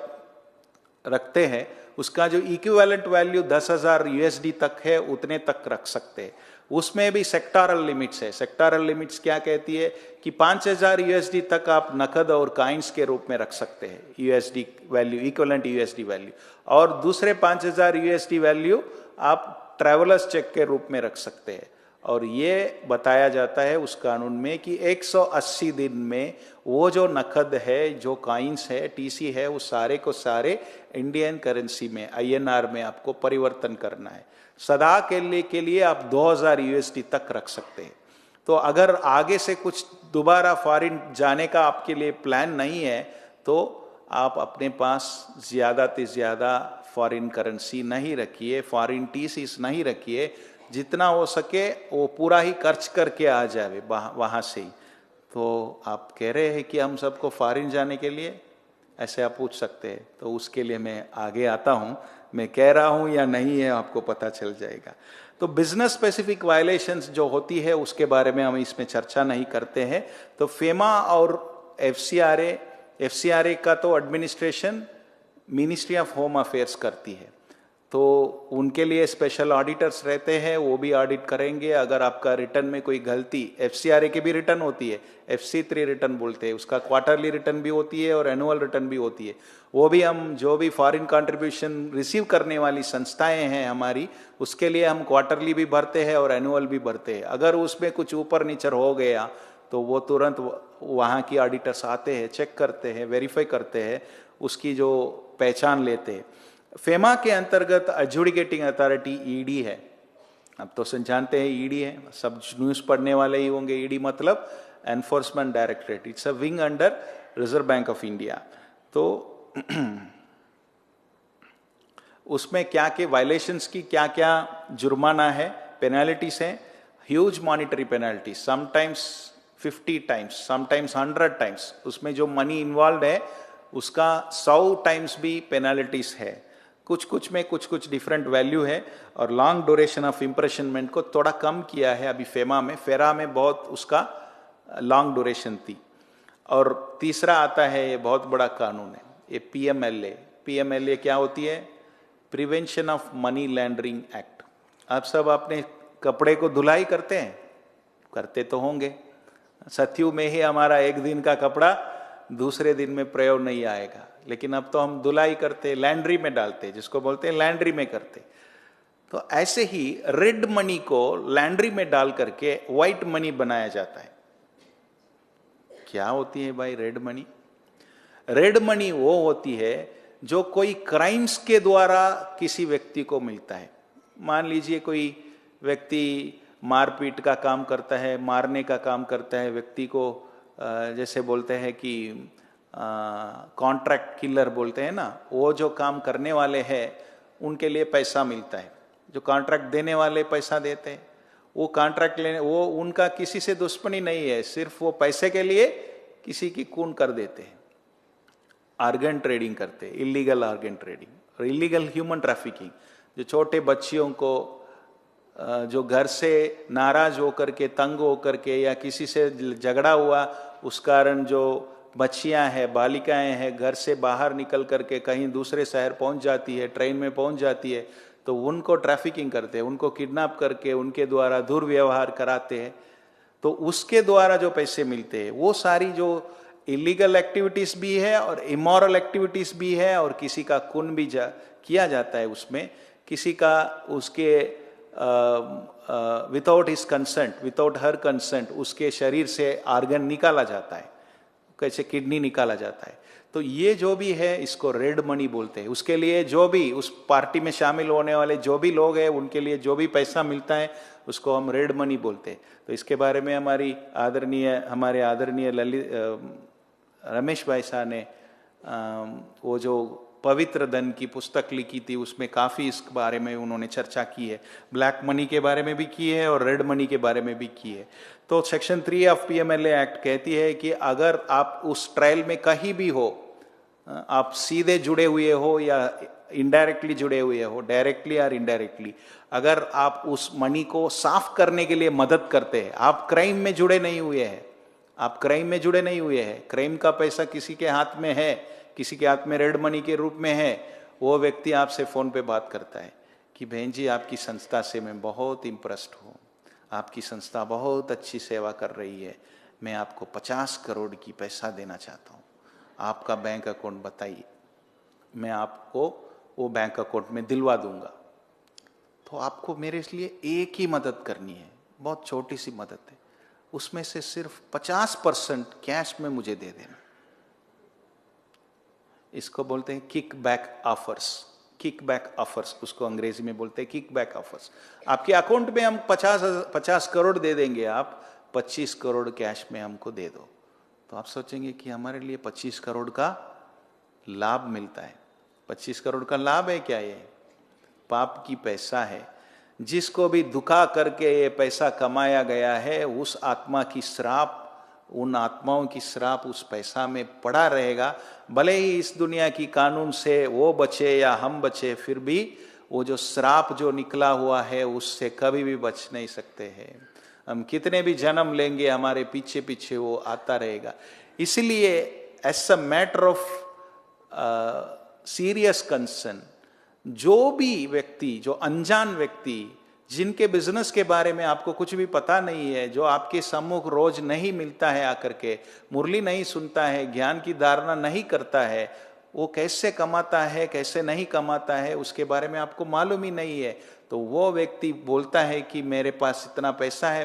रखते हैं, उसका जो इक्विवेलेंट वैल्यू 10,000 यूएसडी तक है, उतने तक रख सकते हैं। उसमें भी सेक्टरल लिमिट्स है। सेक्टरल लिमिट्स क्या कहती है कि 5,000 यूएसडी तक आप नकद और काइंस के रूप में रख सकते हैं, USD value, equivalent USD value, और दूसरे 5,000 यूएसडी वैल्यू आप ट्रैवलर्स चेक के रूप में रख सकते हैं। और ये बताया जाता है उस कानून में कि 180 दिन में वो जो नकद है, जो काइंस है, टीसी है, वो सारे को सारे इंडियन करेंसी में, आईएनआर में आपको परिवर्तन करना है। सदा के लिए आप 2,000 यूएसडी तक रख सकते हैं। तो अगर आगे से कुछ दोबारा फॉरेन जाने का आपके लिए प्लान नहीं है, तो आप अपने पास ज़्यादा से ज़्यादा फॉरेन करेंसी नहीं रखिए, फॉरेन टीसीस नहीं रखिए, जितना हो सके वो पूरा ही खर्च करके आ जाए वहाँ से ही। तो आप कह रहे हैं कि हम सबको फॉरेन जाने के लिए, ऐसे आप पूछ सकते हैं, तो उसके लिए मैं आगे आता हूँ, मैं कह रहा हूँ या नहीं है आपको पता चल जाएगा। तो बिजनेस स्पेसिफिक वायलेशंस जो होती है उसके बारे में हम इसमें चर्चा नहीं करते हैं। तो फेमा और एफसीआरए का तो administration ministry of home affairs करती है, तो उनके लिए स्पेशल ऑडिटर्स रहते हैं, वो भी ऑडिट करेंगे। अगर आपका रिटर्न में कोई गलती, एफसीआरए की भी रिटर्न होती है, FC3 रिटर्न बोलते हैं, उसका क्वार्टरली रिटर्न भी होती है और एनुअल रिटर्न भी होती है, वो भी हम जो भी फॉरेन कंट्रीब्यूशन रिसीव करने वाली संस्थाएं हैं हमारी, उसके लिए हम क्वार्टरली भी भरते हैं और एनुअल भी भरते हैं। अगर उसमें कुछ ऊपर नीचर हो गया तो वो तुरंत वहाँ की ऑडिटर्स आते हैं, चेक करते हैं, वेरीफाई करते हैं, उसकी जो पहचान लेते हैं। फेमा के अंतर्गत एडजुडिकेटिंग अथॉरिटी ईडी है। अब तो जानते हैं ईडी है, सब न्यूज पढ़ने वाले ही होंगे। ईडी मतलब enforcement directorate, it's a wing under reserve bank of India. तो उसमें क्या के वायलेशंस की क्या क्या जुर्माना है, पेनल्टीज है, huge monetary penalty, sometimes 50 times, sometimes 100 times, उसमें जो मनी इन्वॉल्व है उसका 100 टाइम्स भी पेनल्टीज है। कुछ कुछ में कुछ कुछ डिफरेंट वैल्यू है, और लॉन्ग ड्यूरेशन ऑफ इम्प्रेशनमेंट को थोड़ा कम किया है अभी फेरा में बहुत उसका लॉन्ग ड्यूरेशन थी। और तीसरा आता है, ये बहुत बड़ा कानून है, ये पीएमएलए क्या होती है? Prevention of money laundering act. आप सब अपने कपड़े को धुलाई करते हैं, करते तो होंगे। सत्यु में ही हमारा एक दिन का कपड़ा दूसरे दिन में प्रयोग नहीं आएगा, लेकिन अब तो हम धुलाई करते, लैंड्री में डालते, जिसको बोलते हैं लैंड्री में करते। तो ऐसे ही रेड मनी को लैंड्री में डाल करके व्हाइट मनी बनाया जाता है। क्या होती है भाई रेड मनी? रेड मनी वो होती है जो कोई क्राइम्स के द्वारा किसी व्यक्ति को मिलता है। मान लीजिए कोई व्यक्ति मारपीट का काम करता है, मारने का काम करता है व्यक्ति को, जैसे बोलते हैं कि कॉन्ट्रैक्ट किलर बोलते हैं ना, वो जो काम करने वाले हैं उनके लिए पैसा मिलता है। जो कॉन्ट्रैक्ट देने वाले पैसा देते हैं, वो कॉन्ट्रैक्ट लेने, वो उनका किसी से दुश्मनी नहीं है, सिर्फ वो पैसे के लिए किसी की खून कर देते हैं। आर्गन ट्रेडिंग करते हैं, इलीगल आर्गन ट्रेडिंग और इलीगल ह्यूमन ट्रैफिकिंग। जो छोटे बच्चियों को जो घर से नाराज होकर के, तंग होकर के, या किसी से झगड़ा हुआ उस कारण जो बच्चियां हैं, बालिकाएं हैं, घर से बाहर निकल करके कहीं दूसरे शहर पहुंच जाती है, ट्रेन में पहुंच जाती है, तो उनको ट्रैफिकिंग करते हैं, उनको किडनैप करके उनके द्वारा दुर्व्यवहार कराते हैं। तो उसके द्वारा जो पैसे मिलते हैं वो सारी जो इलीगल एक्टिविटीज भी है और इमोरल एक्टिविटीज भी है, और किसी का खून भी किया जाता है उसमें, किसी का उसके without his consent, without her consent उसके शरीर से आर्गन निकाला जाता है, कैसे किडनी निकाला जाता है। तो ये जो भी है इसको रेड मनी बोलते हैं। उसके लिए जो भी उस पार्टी में शामिल होने वाले जो भी लोग हैं उनके लिए जो भी पैसा मिलता है उसको हम रेड मनी बोलते हैं। तो इसके बारे में हमारे आदरणीय रमेश भाई साहब ने वो जो पवित्र धन की पुस्तक लिखी थी उसमें काफ़ी इस बारे में उन्होंने चर्चा की है। ब्लैक मनी के बारे में भी की है और रेड मनी के बारे में भी की है। तो सेक्शन 3 ऑफ पीएमएलए एक्ट कहती है कि अगर आप उस ट्रायल में कहीं भी हो, आप सीधे जुड़े हुए हो या इनडायरेक्टली जुड़े हुए हो, डायरेक्टली और इनडायरेक्टली, अगर आप उस मनी को साफ करने के लिए मदद करते हैं, आप क्राइम में जुड़े नहीं हुए हैं, आप क्राइम में जुड़े नहीं हुए हैं, क्राइम का पैसा किसी के हाथ में है, किसी के हाथ में रेड मनी के रूप में है, वो व्यक्ति आपसे फोन पे बात करता है कि बहन जी आपकी संस्था से मैं बहुत इम्प्रेस्ड हूँ, आपकी संस्था बहुत अच्छी सेवा कर रही है, मैं आपको 50 करोड़ की पैसा देना चाहता हूँ, आपका बैंक अकाउंट बताइए, मैं आपको वो बैंक अकाउंट में दिलवा दूंगा। तो आपको मेरे लिए एक ही मदद करनी है, बहुत छोटी सी मदद है, उसमें से सिर्फ 50% कैश में मुझे दे देना। इसको बोलते हैं kick back offers. Kick back offers उसको अंग्रेजी में बोलते हैं, किक बैक ऑफर्स। आपके अकाउंट में हम 50 करोड़ दे देंगे, आप 25 करोड़ कैश में हमको दे दो। तो आप सोचेंगे कि हमारे लिए 25 करोड़ का लाभ मिलता है। 25 करोड़ का लाभ है क्या? ये पाप की पैसा है। जिसको भी दुखा करके ये पैसा कमाया गया है, उस आत्मा की श्राप, उन आत्माओं की श्राप उस पैसा में पड़ा रहेगा। भले ही इस दुनिया की कानून से वो बचे या हम बचे, फिर भी वो जो श्राप जो निकला हुआ है उससे कभी भी बच नहीं सकते हैं। हम कितने भी जन्म लेंगे, हमारे पीछे पीछे वो आता रहेगा। इसलिए as a matter of serious concern, जो भी व्यक्ति, जो अनजान व्यक्ति, जिनके बिजनेस के बारे में आपको कुछ भी पता नहीं है, जो आपके सम्मुख रोज नहीं मिलता है आकर के, मुरली नहीं सुनता है, ज्ञान की धारणा नहीं करता है, वो कैसे कमाता है कैसे नहीं कमाता है उसके बारे में आपको मालूम ही नहीं है, तो वो व्यक्ति बोलता है कि मेरे पास इतना पैसा है,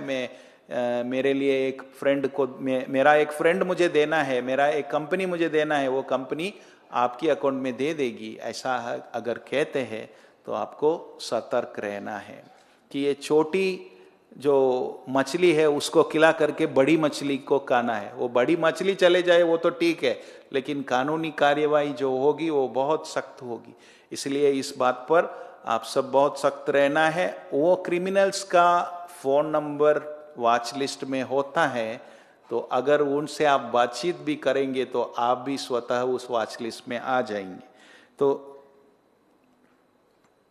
मेरे लिए एक फ्रेंड को, मेरा एक फ्रेंड मुझे देना है, मेरा एक कंपनी मुझे देना है, वो कंपनी आपकी अकाउंट में दे देगी, ऐसा अगर कहते हैं तो आपको सतर्क रहना है कि ये छोटी जो मछली है उसको खिला करके बड़ी मछली को खाना है। वो बड़ी मछली चले जाए वो तो ठीक है, लेकिन कानूनी कार्यवाही जो होगी वो बहुत सख्त होगी। इसलिए इस बात पर आप सब बहुत सख्त रहना है। वो क्रिमिनल्स का फोन नंबर वॉच लिस्ट में होता है, तो अगर उनसे आप बातचीत भी करेंगे तो आप भी स्वतः उस वॉच लिस्ट में आ जाएंगे। तो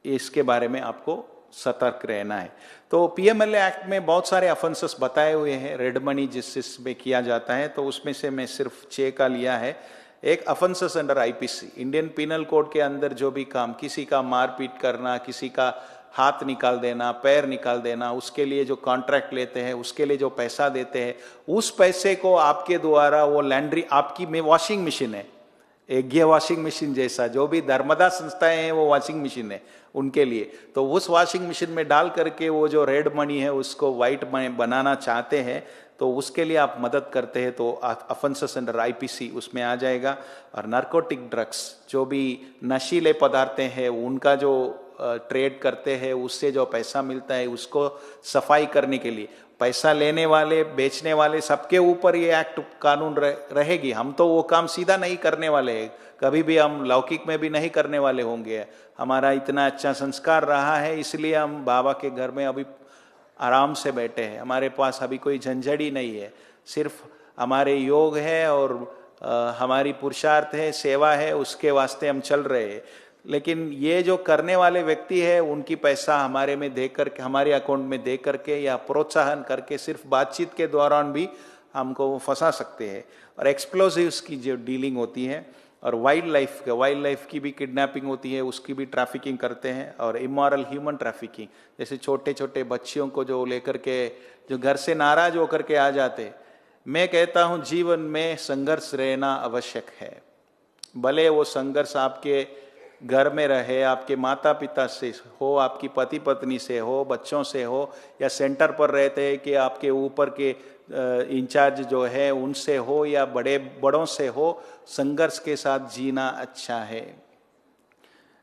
इसके बारे में आपको सतर्क रहना है। तो पीएमएलए एक्ट में बहुत सारे अफेंसेस बताए हुए हैं, रेड मनी जिसमें किया जाता है, तो उसमें से मैं सिर्फ 6 का लिया है। एक offences under IPC, Indian penal code के अंदर जो भी काम, किसी का मारपीट करना, किसी का हाथ निकाल देना, पैर निकाल देना, उसके लिए जो कॉन्ट्रैक्ट लेते हैं, उसके लिए जो पैसा देते हैं, उस पैसे को आपके द्वारा वो लैंड्री, आपकी में वॉशिंग मशीन है, एक ये वॉशिंग मशीन जैसा, जो भी धर्मदा संस्थाएं हैं वो वॉशिंग मशीन है उनके लिए, तो उस वॉशिंग मशीन में डाल करके वो जो रेड मनी है उसको व्हाइट मनी बनाना चाहते हैं, तो उसके लिए आप मदद करते हैं, तो अफेंसेस अंडर आईपीसी उसमें आ जाएगा। और नार्कोटिक ड्रग्स, जो भी नशीले पदार्थ हैं उनका जो ट्रेड करते हैं, उससे जो पैसा मिलता है उसको सफाई करने के लिए पैसा लेने वाले, बेचने वाले, सबके ऊपर ये एक्ट कानून रहेगी। हम तो वो काम सीधा नहीं करने वाले हैं, कभी भी हम लौकिक में भी नहीं करने वाले होंगे। हमारा इतना अच्छा संस्कार रहा है, इसलिए हम बाबा के घर में अभी आराम से बैठे हैं। हमारे पास अभी कोई झंझट ही नहीं है, सिर्फ हमारे योग है और हमारी पुरुषार्थ है, सेवा है, उसके वास्ते हम चल रहे हैं। लेकिन ये जो करने वाले व्यक्ति है, उनकी पैसा हमारे में दे करके, हमारे अकाउंट में दे करके या प्रोत्साहन करके सिर्फ बातचीत के दौरान भी हमको वो फंसा सकते हैं। और एक्सप्लोजिव्स की जो डीलिंग होती है, और वाइल्ड लाइफ की भी किडनैपिंग होती है, उसकी भी ट्रैफिकिंग करते हैं। और इमोरल ह्यूमन ट्रैफिकिंग, जैसे छोटे छोटे बच्चियों को जो लेकर के, जो घर से नाराज होकर के आ जाते। मैं कहता हूँ जीवन में संघर्ष रहना आवश्यक है, भले वो संघर्ष आपके घर में रहे, आपके माता पिता से हो, आपकी पति पत्नी से हो, बच्चों से हो, या सेंटर पर रहते हैं कि आपके ऊपर के इंचार्ज जो है उनसे हो, या बड़ों से हो, संघर्ष के साथ जीना अच्छा है।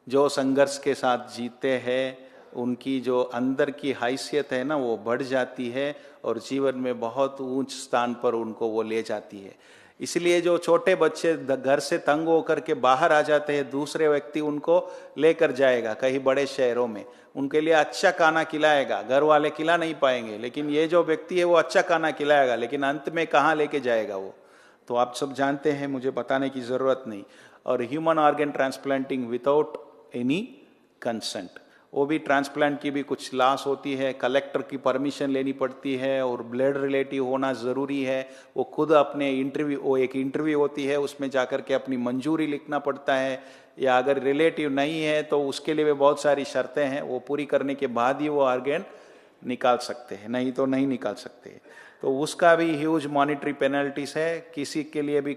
जो संघर्ष के साथ जीते हैं उनकी जो अंदर की हैसियत है ना, वो बढ़ जाती है और जीवन में बहुत ऊंच स्थान पर उनको वो ले जाती है। इसलिए जो छोटे बच्चे घर से तंग होकर के बाहर आ जाते हैं, दूसरे व्यक्ति उनको लेकर जाएगा कहीं बड़े शहरों में, उनके लिए अच्छा खाना खिलाएगा, घर वाले खिला नहीं पाएंगे, लेकिन ये जो व्यक्ति है वो अच्छा खाना खिलाएगा, लेकिन अंत में कहाँ लेके जाएगा वो, तो आप सब जानते हैं, मुझे बताने की जरूरत नहीं। और human organ transplanting without any consent, वो भी ट्रांसप्लांट की भी कुछ लॉस होती है, कलेक्टर की परमिशन लेनी पड़ती है, और ब्लड रिलेटिव होना ज़रूरी है। वो खुद अपने इंटरव्यू, वो एक इंटरव्यू होती है, उसमें जाकर के अपनी मंजूरी लिखना पड़ता है, या अगर रिलेटिव नहीं है तो उसके लिए भी बहुत सारी शर्तें हैं, वो पूरी करने के बाद ही वो ऑर्गन निकाल सकते हैं, नहीं तो नहीं निकाल सकते। तो उसका भी ह्यूज मॉनिटरी पेनल्टीज है, किसी के लिए भी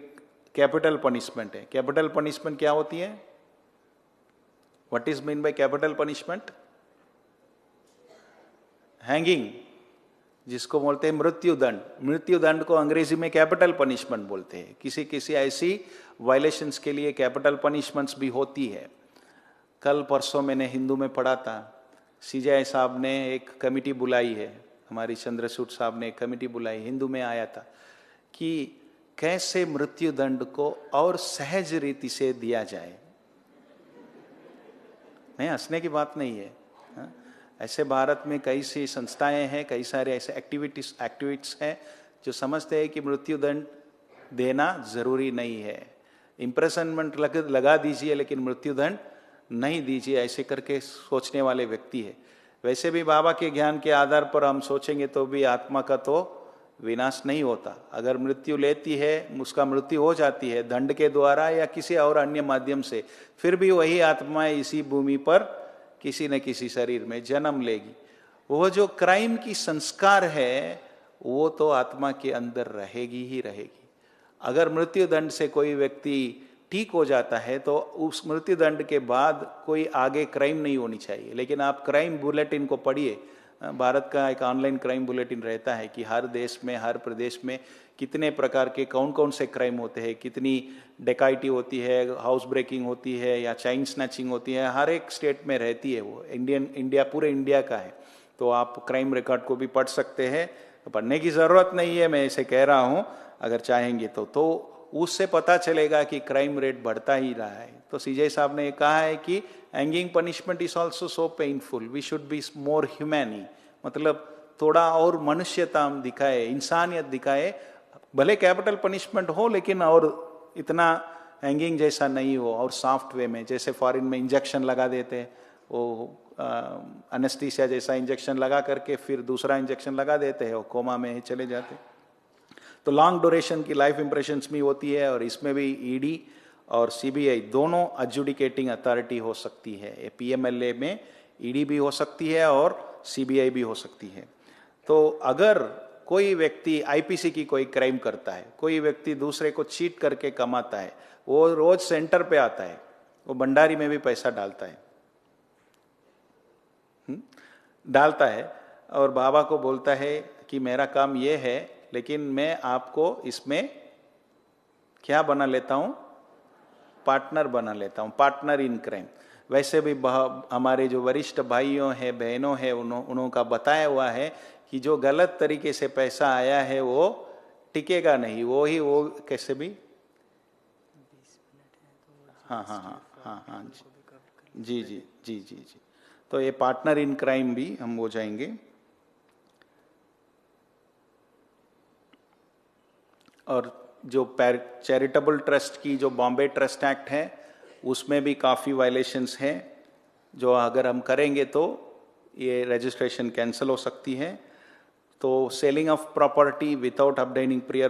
कैपिटल पनिशमेंट है। कैपिटल पनिशमेंट क्या होती है? What is mean by capital punishment? Hanging, जिसको बोलते हैं मृत्यु दंड। मृत्यु दंड को अंग्रेजी में कैपिटल पनिशमेंट बोलते हैं। किसी किसी ऐसी वायलेशंस के लिए कैपिटल पनिशमेंट्स भी होती है। कल परसों मैंने हिंदू में पढ़ा था, सीजेआई साहब ने एक कमिटी बुलाई है, हमारी चंद्रचूड़ साहब ने एक कमिटी बुलाई, हिंदू में आया था कि कैसे मृत्यु दंड को और सहज रीति से दिया जाए। नहीं, हंसने की बात नहीं है। ऐसे भारत में कई सी संस्थाएं हैं, कई सारे ऐसे एक्टिविस्ट हैं जो समझते हैं कि मृत्यु दंड देना जरूरी नहीं है, इम्प्रेसनमेंट लगा दीजिए लेकिन मृत्यु दंड नहीं दीजिए, ऐसे करके सोचने वाले व्यक्ति है। वैसे भी बाबा के ज्ञान के आधार पर हम सोचेंगे तो भी आत्मा का तो विनाश नहीं होता। अगर मृत्यु लेती है, उसका मृत्यु हो जाती है दंड के द्वारा या किसी और अन्य माध्यम से, फिर भी वही आत्मा इसी भूमि पर किसी न किसी शरीर में जन्म लेगी। वो जो क्राइम की संस्कार है वो तो आत्मा के अंदर रहेगी ही रहेगी। अगर मृत्यु दंड से कोई व्यक्ति ठीक हो जाता है तो उस मृत्यु दंड के बाद कोई आगे क्राइम नहीं होनी चाहिए। लेकिन आप क्राइम बुलेटिन को पढ़िए, भारत का एक ऑनलाइन क्राइम बुलेटिन रहता है कि हर देश में, हर प्रदेश में कितने प्रकार के कौन कौन से क्राइम होते हैं, कितनी डकैती होती है, हाउस ब्रेकिंग होती है या चाइन स्नैचिंग होती है, हर एक स्टेट में रहती है। वो पूरे इंडिया का है। तो आप क्राइम रिकॉर्ड को भी पढ़ सकते हैं, पढ़ने की ज़रूरत नहीं है, मैं इसे कह रहा हूँ, अगर चाहेंगे तो उससे पता चलेगा कि क्राइम रेट बढ़ता ही रहा है। तो सीजे साहब ने कहा है कि hanging punishment is also so painful, we should be more humanely, मतलब थोड़ा और मनुष्यता हम दिखाए, इंसानियत दिखाए, भले कैपिटल पनिशमेंट हो लेकिन और इतना हैंगिंग जैसा नहीं हो, और सॉफ्ट वे में, जैसे फॉरेन में इंजेक्शन लगा देते हैं, वो एनेस्थीसिया जैसा इंजेक्शन लगा करके फिर दूसरा इंजेक्शन लगा देते हैं, वो कोमा में चले जाते हैं। तो लॉन्ग ड्यूरेशन की लाइफ इंप्रेशंस भी होती है, और इसमें भी ईडी और सीबीआई दोनों एडजुडिकेटिंग अथॉरिटी हो सकती है। पीएमएलए में ईडी भी हो सकती है और सीबीआई भी हो सकती है। तो अगर कोई व्यक्ति आईपीसी की कोई क्राइम करता है, कोई व्यक्ति दूसरे को चीट करके कमाता है, वो रोज सेंटर पे आता है, वो भंडारी में भी पैसा डालता है और बाबा को बोलता है कि मेरा काम ये है, लेकिन मैं आपको इसमें क्या बना लेता हूं, पार्टनर बना लेता हूं, पार्टनर इन क्राइम। वैसे भी हमारे जो वरिष्ठ भाइयों हैं, बहनों हैं, उन्होंने बताया हुआ है कि जो गलत तरीके से पैसा आया है वो टिकेगा नहीं, वो कैसे भी, हाँ जी। तो ये पार्टनर इन क्राइम भी हम हो जाएंगे। और जो चैरिटेबल ट्रस्ट की जो बॉम्बे ट्रस्ट एक्ट है, उसमें भी काफ़ी वायलेशंस हैं, जो अगर हम करेंगे तो ये रजिस्ट्रेशन कैंसिल हो सकती है। तो selling of property without obtaining prior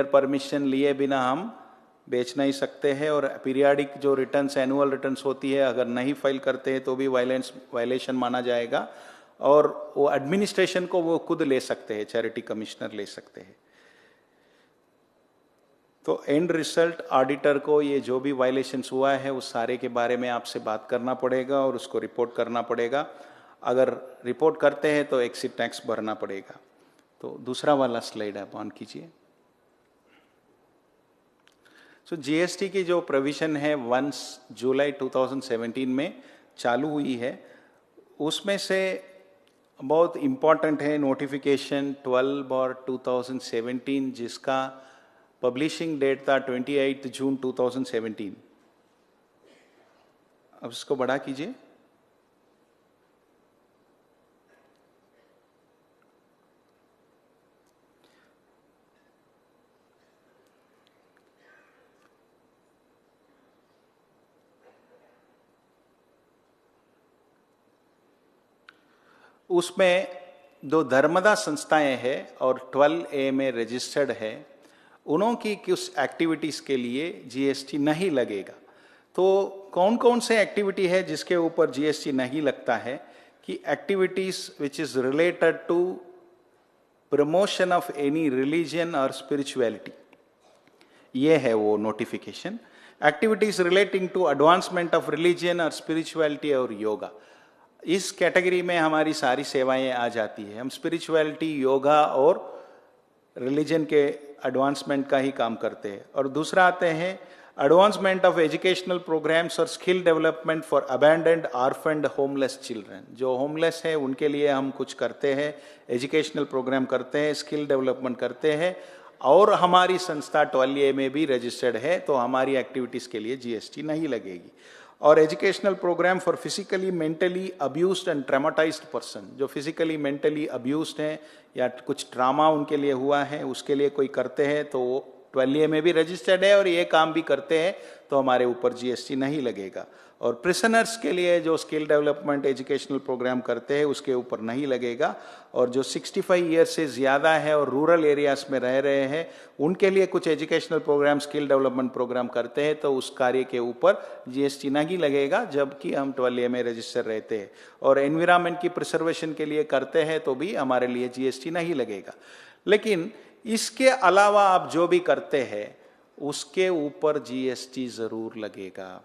permission लिए बिना हम बेच नहीं सकते हैं। और पीरियाडिक जो रिटर्न्स, एनुअल रिटर्न्स होती है, अगर नहीं फाइल करते हैं तो भी वायलेशन माना जाएगा। और वो एडमिनिस्ट्रेशन को वो खुद ले सकते हैं, चैरिटी कमिश्नर ले सकते हैं। तो एंड रिजल्ट ऑडिटर को ये जो भी वायलेशंस हुआ है उस सारे के बारे में आपसे बात करना पड़ेगा और उसको रिपोर्ट करना पड़ेगा। अगर रिपोर्ट करते हैं तो एक्सिट टैक्स भरना पड़ेगा। तो दूसरा वाला स्लाइड आप ऑन कीजिए। सो जीएसटी की जो प्रोविजन है 1 जुलाई 2017 में चालू हुई है, उसमें से बहुत इम्पॉर्टेंट है नोटिफिकेशन 12/2017, जिसका पब्लिशिंग डेट था 28 जून 2017। अब इसको बड़ा कीजिए। उसमें दो धर्मदा संस्थाएं हैं और 12A में रजिस्टर्ड है, उनकी कुछ एक्टिविटीज के लिए जीएसटी नहीं लगेगा। तो कौन कौन से एक्टिविटी है जिसके ऊपर जीएसटी नहीं लगता है कि activities which is related to promotion of any religion और स्पिरिचुअलिटी, ये है वो notification. Activities relating to advancement of religion और स्पिरिचुअलिटी और योगा, इस कैटेगरी में हमारी सारी सेवाएं आ जाती है। हम स्पिरिचुअलिटी, योगा और रिलीजन के एडवांसमेंट का ही काम करते हैं। और दूसरा आते हैं एडवांसमेंट ऑफ एजुकेशनल प्रोग्राम्स और skill development for abandoned, orphaned, homeless children. जो होमलेस है उनके लिए हम कुछ करते हैं, एजुकेशनल प्रोग्राम करते हैं, स्किल डेवलपमेंट करते हैं। और हमारी संस्था 12A में भी रजिस्टर्ड है, तो हमारी एक्टिविटीज के लिए जीएसटी नहीं लगेगी। और educational programme for physically mentally abused and traumatised person, जो फिजिकली मेंटली अब्यूज्ड हैं या कुछ ट्रामा उनके लिए हुआ है, उसके लिए कोई करते हैं तो वो 12A में भी रजिस्टर्ड है और ये काम भी करते हैं, तो हमारे ऊपर जीएसटी नहीं लगेगा। और प्रिजनर्स के लिए जो स्किल डेवलपमेंट एजुकेशनल प्रोग्राम करते हैं उसके ऊपर नहीं लगेगा। और जो 65 ईयर से ज़्यादा है और रूरल एरियाज में रह रहे हैं, उनके लिए कुछ educational program, skill development program करते हैं, तो उस कार्य के ऊपर जीएसटी नहीं लगेगा, जबकि हम 12A में रजिस्टर रहते हैं। और एनवायरनमेंट की प्रिजर्वेशन के लिए करते हैं तो भी हमारे लिए जीएसटी नहीं लगेगा। लेकिन इसके अलावा आप जो भी करते हैं उसके ऊपर जीएसटी जरूर लगेगा।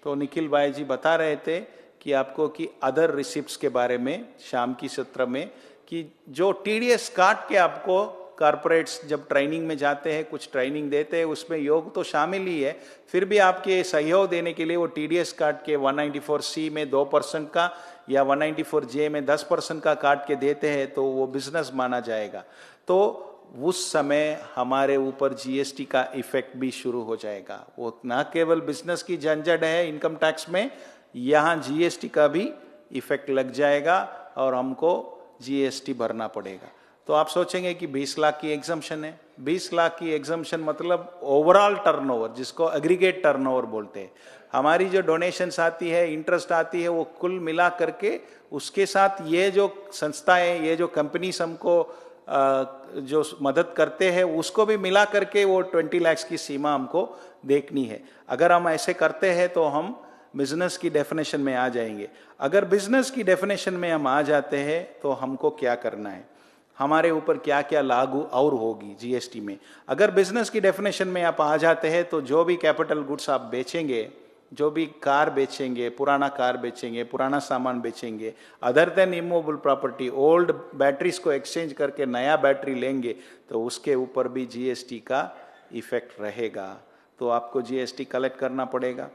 तो निखिल भाई जी बता रहे थे कि आपको कि अदर रिसिप्ट्स के बारे में शाम की सत्र में, कि जो टीडीएस काट के आपको कॉरपोरेट्स जब ट्रेनिंग में जाते हैं, कुछ ट्रेनिंग देते हैं, उसमें योग तो शामिल ही है, फिर भी आपके सहयोग देने के लिए वो TDS काट के 194C में 2% का या 194J में 10% का काट के देते हैं, तो वो बिजनेस माना जाएगा। तो उस समय हमारे ऊपर GST का इफेक्ट भी शुरू हो जाएगा। वो ना केवल बिजनेस की झंझट है इनकम टैक्स में, यहाँ GST का भी इफेक्ट लग जाएगा और हमको GST भरना पड़ेगा। तो आप सोचेंगे कि 20 लाख की एग्जम्पशन है। 20 लाख की एग्जम्पशन मतलब ओवरऑल टर्नओवर, जिसको एग्रीगेट टर्नओवर बोलते हैं। हमारी जो डोनेशंस आती है, इंटरेस्ट आती है, वो कुल मिला करके उसके साथ ये जो संस्थाएं, ये जो कंपनीज हमको जो मदद करते हैं, उसको भी मिला करके वो 20 लाख की सीमा हमको देखनी है। अगर हम ऐसे करते हैं तो हम बिजनेस की डेफिनेशन में आ जाएंगे। अगर बिजनेस की डेफिनेशन में हम आ जाते हैं तो हमको क्या करना है, हमारे ऊपर क्या क्या लागू और होगी GST में। अगर बिजनेस की डेफिनेशन में आप आ जाते हैं तो जो भी कैपिटल गुड्स आप बेचेंगे, जो भी कार बेचेंगे, पुराना कार बेचेंगे, पुराना सामान बेचेंगे, other than immovable property, old batteries को एक्सचेंज करके नया बैटरी लेंगे, तो उसके ऊपर भी GST का इफेक्ट रहेगा। तो आपको GST कलेक्ट करना पड़ेगा।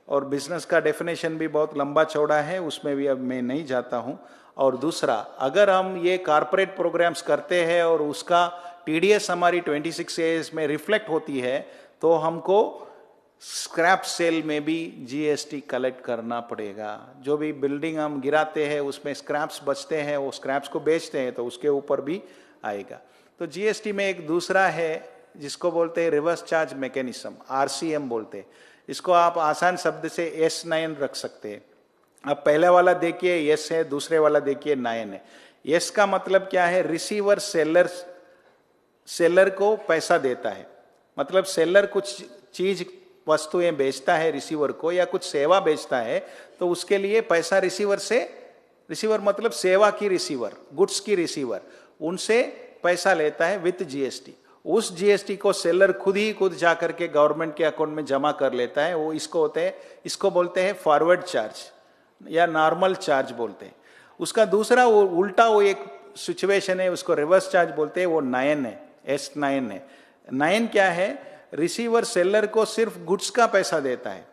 और बिजनेस का डेफिनेशन भी बहुत लंबा चौड़ा है, उसमें भी अब मैं नहीं जाता हूं। और दूसरा, अगर हम ये कॉर्पोरेट प्रोग्राम्स करते हैं और उसका TDS हमारी 26A में रिफ्लेक्ट होती है, तो हमको स्क्रैप सेल में भी GST कलेक्ट करना पड़ेगा। जो भी बिल्डिंग हम गिराते हैं उसमें स्क्रैप्स बचते हैं, वो स्क्रैप्स को बेचते हैं, तो उसके ऊपर भी आएगा। तो GST में एक दूसरा है जिसको बोलते हैं रिवर्स चार्ज मैकेनिज्म, RCM बोलते हैं। इसको आप आसान शब्द से S9 रख सकते हैं। अब पहले वाला देखिए S है, दूसरे वाला देखिए 9 है। S का मतलब क्या है, रिसीवर सेलर को पैसा देता है। मतलब सेलर कुछ चीज वस्तुएं बेचता है रिसीवर को, या कुछ सेवा बेचता है, तो उसके लिए पैसा रिसीवर मतलब सेवा की रिसीवर, गुड्स की रिसीवर, उनसे पैसा लेता है विथ GST। उस GST को सेलर खुद जाकर के गवर्नमेंट के अकाउंट में जमा कर लेता है। वो इसको बोलते हैं फॉरवर्ड चार्ज या नॉर्मल चार्ज बोलते हैं। उसका दूसरा वो उल्टा वो एक सिचुएशन है, उसको रिवर्स चार्ज बोलते हैं, वो 9 है, S9 है। 9 क्या है, रिसीवर सेलर को सिर्फ गुड्स का पैसा देता है,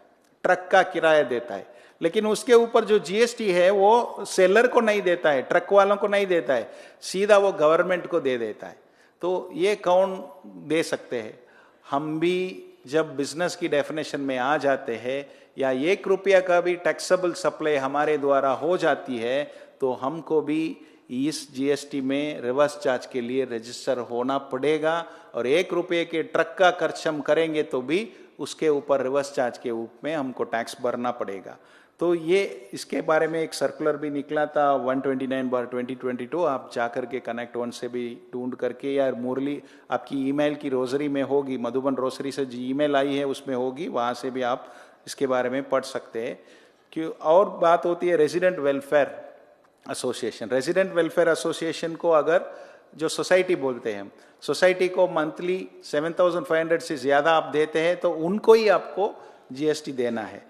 ट्रक का किराया देता है, लेकिन उसके ऊपर जो GST है वो सेलर को नहीं देता है, ट्रक वालों को नहीं देता है, सीधा वो गवर्नमेंट को दे देता है। तो ये कौन दे सकते हैं? हम भी जब बिजनेस की डेफिनेशन में आ जाते हैं, या 1 रुपया का भी टैक्सेबल सप्लाई हमारे द्वारा हो जाती है, तो हमको भी इस GST में रिवर्स चार्ज के लिए रजिस्टर होना पड़ेगा। और 1 रुपये के ट्रक का खर्च हम करेंगे तो भी उसके ऊपर रिवर्स चार्ज के रूप में हमको टैक्स भरना पड़ेगा। तो ये इसके बारे में एक सर्कुलर भी निकला था 129/2022। आप जाकर के कनेक्ट वन से भी ढूंढ करके, या मुरली आपकी ईमेल की रोजरी में होगी, मधुबन रोसरी से जो ईमेल आई है उसमें होगी, वहाँ से भी आप इसके बारे में पढ़ सकते हैं। क्यों और बात होती है resident welfare association. Resident welfare association को अगर जो सोसाइटी बोलते हैं, सोसाइटी को मंथली 7,500 से ज़्यादा आप देते हैं तो उनको ही आपको GST देना है।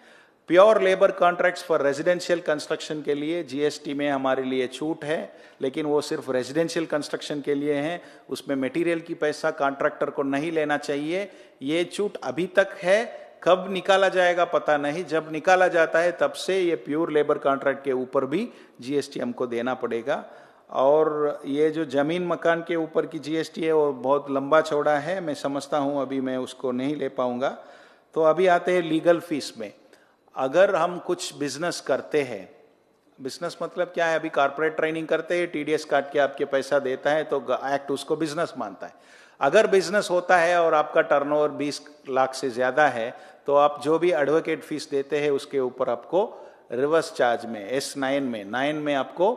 Pure labour contracts for residential construction के लिए GST में हमारे लिए छूट है, लेकिन वो सिर्फ रेजिडेंशियल कंस्ट्रक्शन के लिए है। उसमें मटेरियल की पैसा कॉन्ट्रैक्टर को नहीं लेना चाहिए। ये छूट अभी तक है, कब निकाला जाएगा पता नहीं। जब निकाला जाता है तब से ये प्योर लेबर कॉन्ट्रैक्ट के ऊपर भी GST हमको देना पड़ेगा। और ये जो जमीन मकान के ऊपर की GST है वो बहुत लंबा चौड़ा है, मैं समझता हूँ, अभी मैं उसको नहीं ले पाऊंगा। तो अभी आते हैं लीगल फीस में। अगर हम कुछ बिजनेस करते हैं, बिजनेस मतलब क्या है, अभी कॉर्पोरेट ट्रेनिंग करते हैं, TDS काट के आपके पैसा देता है तो एक्ट उसको बिजनेस मानता है। अगर बिजनेस होता है और आपका टर्नओवर 20 लाख से ज्यादा है, तो आप जो भी एडवोकेट फीस देते हैं उसके ऊपर आपको रिवर्स चार्ज में S9 में आपको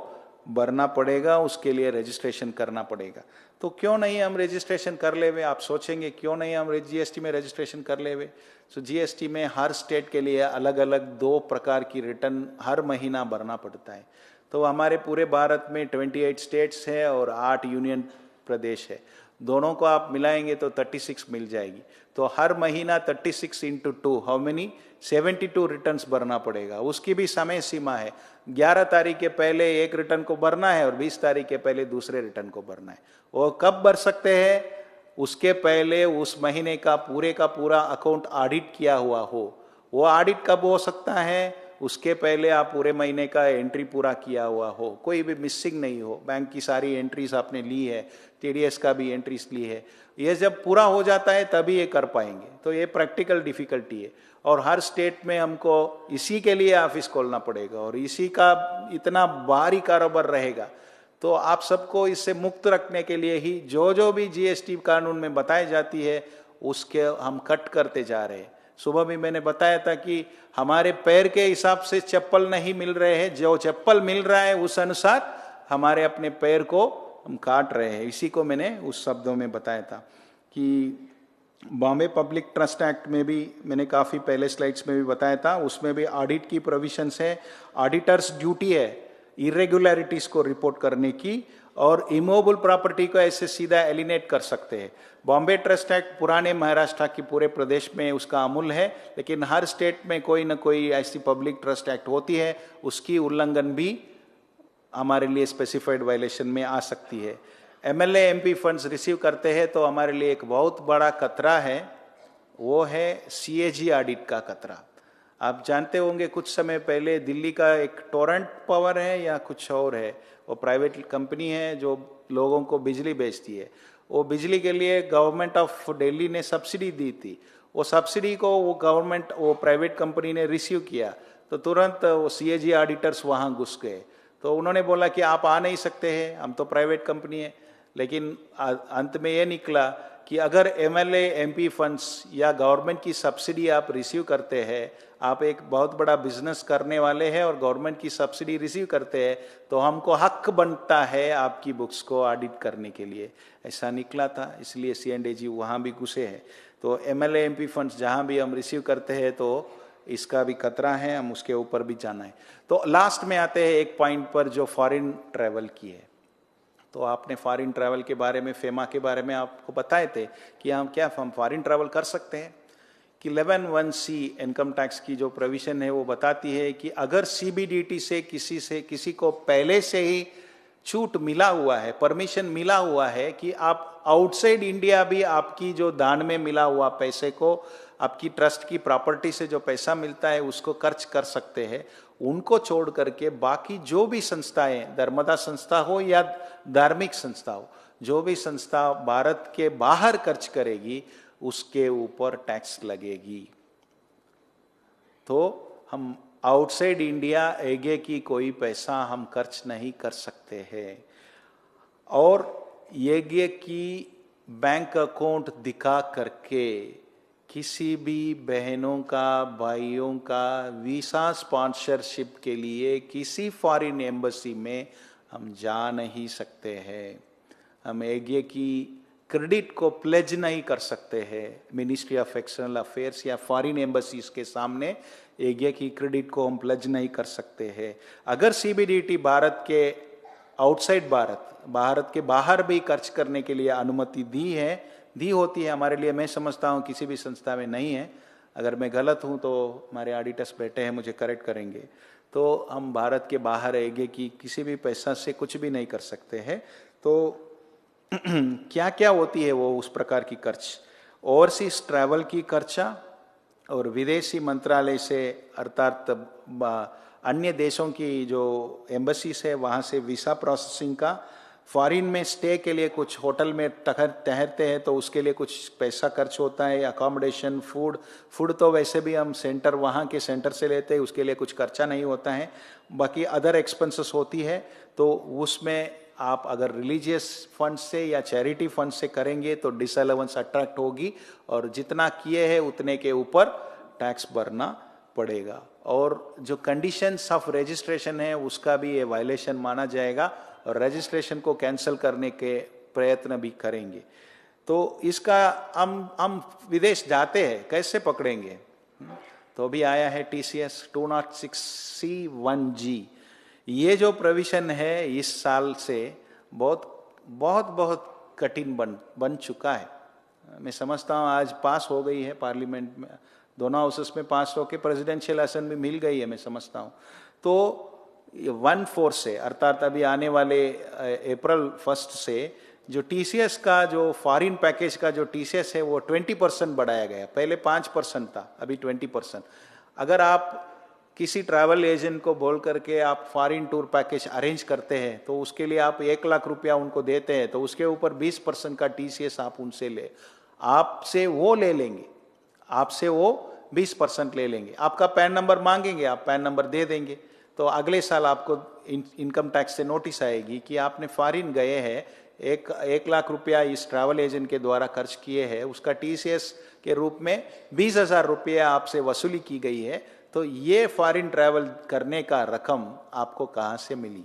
भरना पड़ेगा, उसके लिए रजिस्ट्रेशन करना पड़ेगा। तो क्यों नहीं हम रजिस्ट्रेशन कर लेवे? आप सोचेंगे क्यों नहीं हम GST में रजिस्ट्रेशन कर लेवे? तो GST में हर स्टेट के लिए अलग अलग 2 प्रकार की रिटर्न हर महीना भरना पड़ता है। तो हमारे पूरे भारत में 28 स्टेट्स है और 8 यूनियन प्रदेश है। दोनों को आप मिलाएंगे तो 36 मिल जाएगी। तो हर महीना 36 इंटू 2 हाउ मेनी 72 रिटर्न्स भरना पड़ेगा। उसकी भी समय सीमा है, 11 तारीख के पहले एक रिटर्न को भरना है और 20 तारीख के पहले दूसरे रिटर्न को भरना है। वो कब भर सकते हैं? उसके पहले उस महीने का पूरा अकाउंट ऑडिट किया हुआ हो। वो ऑडिट कब हो सकता है? उसके पहले आप पूरे महीने का एंट्री पूरा किया हुआ हो, कोई भी मिसिंग नहीं हो, बैंक की सारी एंट्रीज आपने ली है, टीडीएस का भी एंट्रीज ली है। ये जब पूरा हो जाता है तभी ये कर पाएंगे। तो ये प्रैक्टिकल डिफिकल्टी है और हर स्टेट में हमको इसी के लिए ऑफिस खोलना पड़ेगा और इसी का इतना भारी कारोबार रहेगा। तो आप सबको इससे मुक्त रखने के लिए ही जो भी जीएसटी कानून में बताई जाती है उसके हम कट करते जा रहे हैं। सुबह भी मैंने बताया था कि हमारे पैर के हिसाब से चप्पल नहीं मिल रहे हैं, जो चप्पल मिल रहा है उस अनुसार हमारे अपने पैर को हम काट रहे हैं। इसी को मैंने उस शब्दों में बताया था कि बॉम्बे पब्लिक ट्रस्ट एक्ट में भी मैंने काफ़ी पहले स्लाइड्स में भी बताया था, उसमें भी ऑडिट की प्रोविजंस है। ऑडिटर्स ड्यूटी है इरेगुलरिटीज को रिपोर्ट करने की और इमूवेबल प्रॉपर्टी को ऐसे सीधा एलिनेट कर सकते हैं। बॉम्बे ट्रस्ट एक्ट पुराने महाराष्ट्र की पूरे प्रदेश में उसका अमूल है, लेकिन हर स्टेट में कोई ना कोई ऐसी पब्लिक ट्रस्ट एक्ट होती है, उसकी उल्लंघन भी हमारे लिए स्पेसिफाइड वायलेशन में आ सकती है। एमएलए एमपी फंड्स रिसीव करते हैं तो हमारे लिए एक बहुत बड़ा खतरा है, वो है सीएजी ऑडिट का खतरा। आप जानते होंगे कुछ समय पहले दिल्ली का एक टोरेंट पावर है या कुछ और है, वो प्राइवेट कंपनी है जो लोगों को बिजली बेचती है। वो बिजली के लिए गवर्नमेंट ऑफ दिल्ली ने सब्सिडी दी थी। वो सब्सिडी को वो प्राइवेट कंपनी ने रिसीव किया तो तुरंत वो सीएजी ऑडिटर्स वहाँ घुस गए। तो उन्होंने बोला कि आप आ नहीं सकते हैं, हम तो प्राइवेट कंपनी है। लेकिन अंत में ये निकला कि अगर एमएलए एमपी फंड्स या गवर्नमेंट की सब्सिडी आप रिसीव करते हैं, आप एक बहुत बड़ा बिजनेस करने वाले हैं और गवर्नमेंट की सब्सिडी रिसीव करते हैं, तो हमको हक बनता है आपकी बुक्स को ऑडिट करने के लिए। ऐसा निकला था, इसलिए सीएनडीजी वहाँ भी घुसे हैं। तो एमएलए एमपी फंड्स जहाँ भी हम रिसीव करते हैं तो इसका भी खतरा है, हम उसके ऊपर भी जाना है। तो लास्ट में आते हैं एक पॉइंट पर जो फॉरेन ट्रैवल की है। तो आपने फॉरेन ट्रैवल के बारे में, फेमा के बारे में आपको बताए थे कि हम फॉरेन ट्रैवल कर सकते हैं कि 11(1)(c) इनकम टैक्स की जो प्रोविजन है वो बताती है कि अगर सीबीडीटी से किसी को पहले से ही छूट मिला हुआ है, परमिशन मिला हुआ है कि आप आउटसाइड इंडिया भी आपकी जो दान में मिला हुआ पैसे को, आपकी ट्रस्ट की प्रॉपर्टी से जो पैसा मिलता है उसको खर्च कर सकते हैं, उनको छोड़ करके बाकी जो भी संस्थाएं, धर्मदा संस्था हो या धार्मिक संस्था हो, जो भी संस्था भारत के बाहर खर्च करेगी उसके ऊपर टैक्स लगेगी। तो हम आउटसाइड इंडिया एगे की कोई पैसा हम खर्च नहीं कर सकते हैं और एगे की बैंक अकाउंट दिखा करके किसी भी बहनों का, भाइयों का वीसा स्पॉन्सरशिप के लिए किसी फॉरेन एम्बेसी में हम जा नहीं सकते हैं। हम एगे की क्रेडिट को प्लेज नहीं कर सकते हैं मिनिस्ट्री ऑफ एक्सटर्नल अफेयर्स या फॉरेन एम्बेसीज के सामने। एगे की क्रेडिट को हम प्लेज नहीं कर सकते हैं। अगर सीबीडीटी भारत के आउटसाइड भारत के बाहर भी खर्च करने के लिए अनुमति दी होती है हमारे लिए, मैं समझता हूँ किसी भी संस्था में नहीं है। अगर मैं गलत हूँ तो हमारे ऑडिटर्स बैठे हैं, मुझे करेक्ट करेंगे। तो हम भारत के बाहर एगे की किसी भी पैसा से कुछ भी नहीं कर सकते हैं। तो क्या क्या होती है वो उस प्रकार की खर्च? ओवरसीज ट्रैवल की खर्चा और विदेशी मंत्रालय से अर्थात अन्य देशों की जो एम्बेसीज है वहाँ से वीसा प्रोसेसिंग का, फॉरेन में स्टे के लिए कुछ होटल में ठहरते हैं तो उसके लिए कुछ पैसा खर्च होता है, अकोमोडेशन, फूड तो वैसे भी हम वहाँ के सेंटर से लेते हैं, उसके लिए कुछ खर्चा नहीं होता है। बाकी अदर एक्सपेंसेस होती है तो उसमें आप अगर रिलीजियस फंड से या चैरिटी फंड से करेंगे तो डिसअलाउंस अट्रैक्ट होगी और जितना किए हैं उतने के ऊपर टैक्स भरना पड़ेगा। और जो कंडीशंस ऑफ रजिस्ट्रेशन है उसका भी ये वायलेशन माना जाएगा और रजिस्ट्रेशन को कैंसिल करने के प्रयत्न भी करेंगे। तो इसका हम विदेश जाते हैं कैसे पकड़ेंगे? तो अभी आया है TCS 206C1G। ये जो प्रोविजन है इस साल से बहुत कठिन बन चुका है। मैं समझता हूँ आज पास हो गई है पार्लियामेंट में, दोनों हाउसेस में पास होकर प्रेसिडेंशियल असेंबली मिल गई है, मैं समझता हूँ। तो 1/4 से, अर्थात अभी आने वाले अप्रैल 1 से जो टीसीएस का जो फॉरिन पैकेज का जो टीसीएस है वो 20% बढ़ाया गया। पहले 5% था, अभी 20%। अगर आप किसी ट्रैवल एजेंट को बोल करके आप फॉरिन टूर पैकेज अरेंज करते हैं तो उसके लिए आप 1 लाख रुपया उनको देते हैं, तो उसके ऊपर 20% का टीसीएस आप उनसे आपसे वो ले लेंगे, आपसे वो 20% ले लेंगे। आपका पैन नंबर मांगेंगे, आप पैन नंबर दे देंगे, तो अगले साल आपको इनकम टैक्स से नोटिस आएगी कि आपने फॉरिन गए हैं, 1 लाख रुपया इस ट्रैवल एजेंट के द्वारा खर्च किए हैं, उसका टीसीएस के रूप में 20,000 रुपया आपसे वसूली की गई है, तो ये फॉरिन ट्रैवल करने का रकम आपको कहाँ से मिली।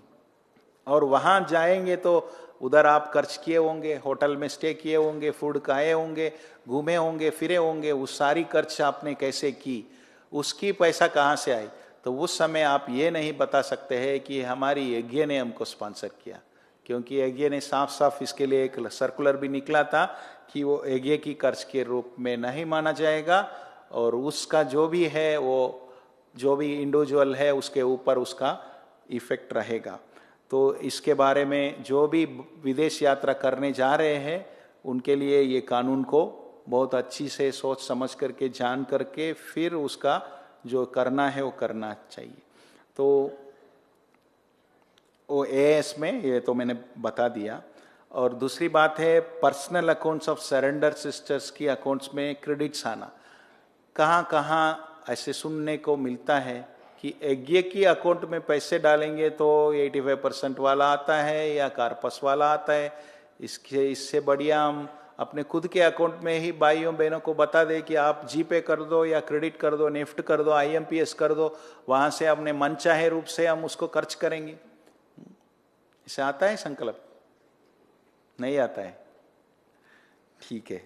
और वहाँ जाएंगे तो उधर आप खर्च किए होंगे, होटल में स्टे किए होंगे, फूड खाए होंगे, घूमे होंगे, फिरे होंगे, उस सारी खर्च आपने कैसे की, उसकी पैसा कहाँ से आई। तो उस समय आप ये नहीं बता सकते हैं कि हमारी यज्ञ ने हमको स्पॉन्सर किया, क्योंकि यज्ञ ने साफ साफ इसके लिए एक सर्कुलर भी निकला था कि वो यज्ञ की खर्च के रूप में नहीं माना जाएगा, और उसका जो भी है वो जो भी इंडिविजुअल है उसके ऊपर उसका इफेक्ट रहेगा। तो इसके बारे में जो भी विदेश यात्रा करने जा रहे हैं उनके लिए ये कानून को बहुत अच्छी से सोच समझ करके जान करके फिर उसका जो करना है वो करना चाहिए। तो वो एएस में ये तो मैंने बता दिया। और दूसरी बात है personal accounts of surrender sisters की अकाउंट्स में क्रेडिट्स आना। कहाँ कहाँ ऐसे सुनने को मिलता है कि यज्ञ की अकाउंट में पैसे डालेंगे तो 85% वाला आता है या कार्पस वाला आता है। इससे बढ़िया हम अपने खुद के अकाउंट में ही भाइयों बहनों को बता दें कि आप जीपे कर दो या क्रेडिट कर दो, नेफ्ट कर दो, आईएमपीएस कर दो, वहां से अपने मनचाहे रूप से हम उसको खर्च करेंगे। इसे आता है संकल्प? नहीं आता है? ठीक है।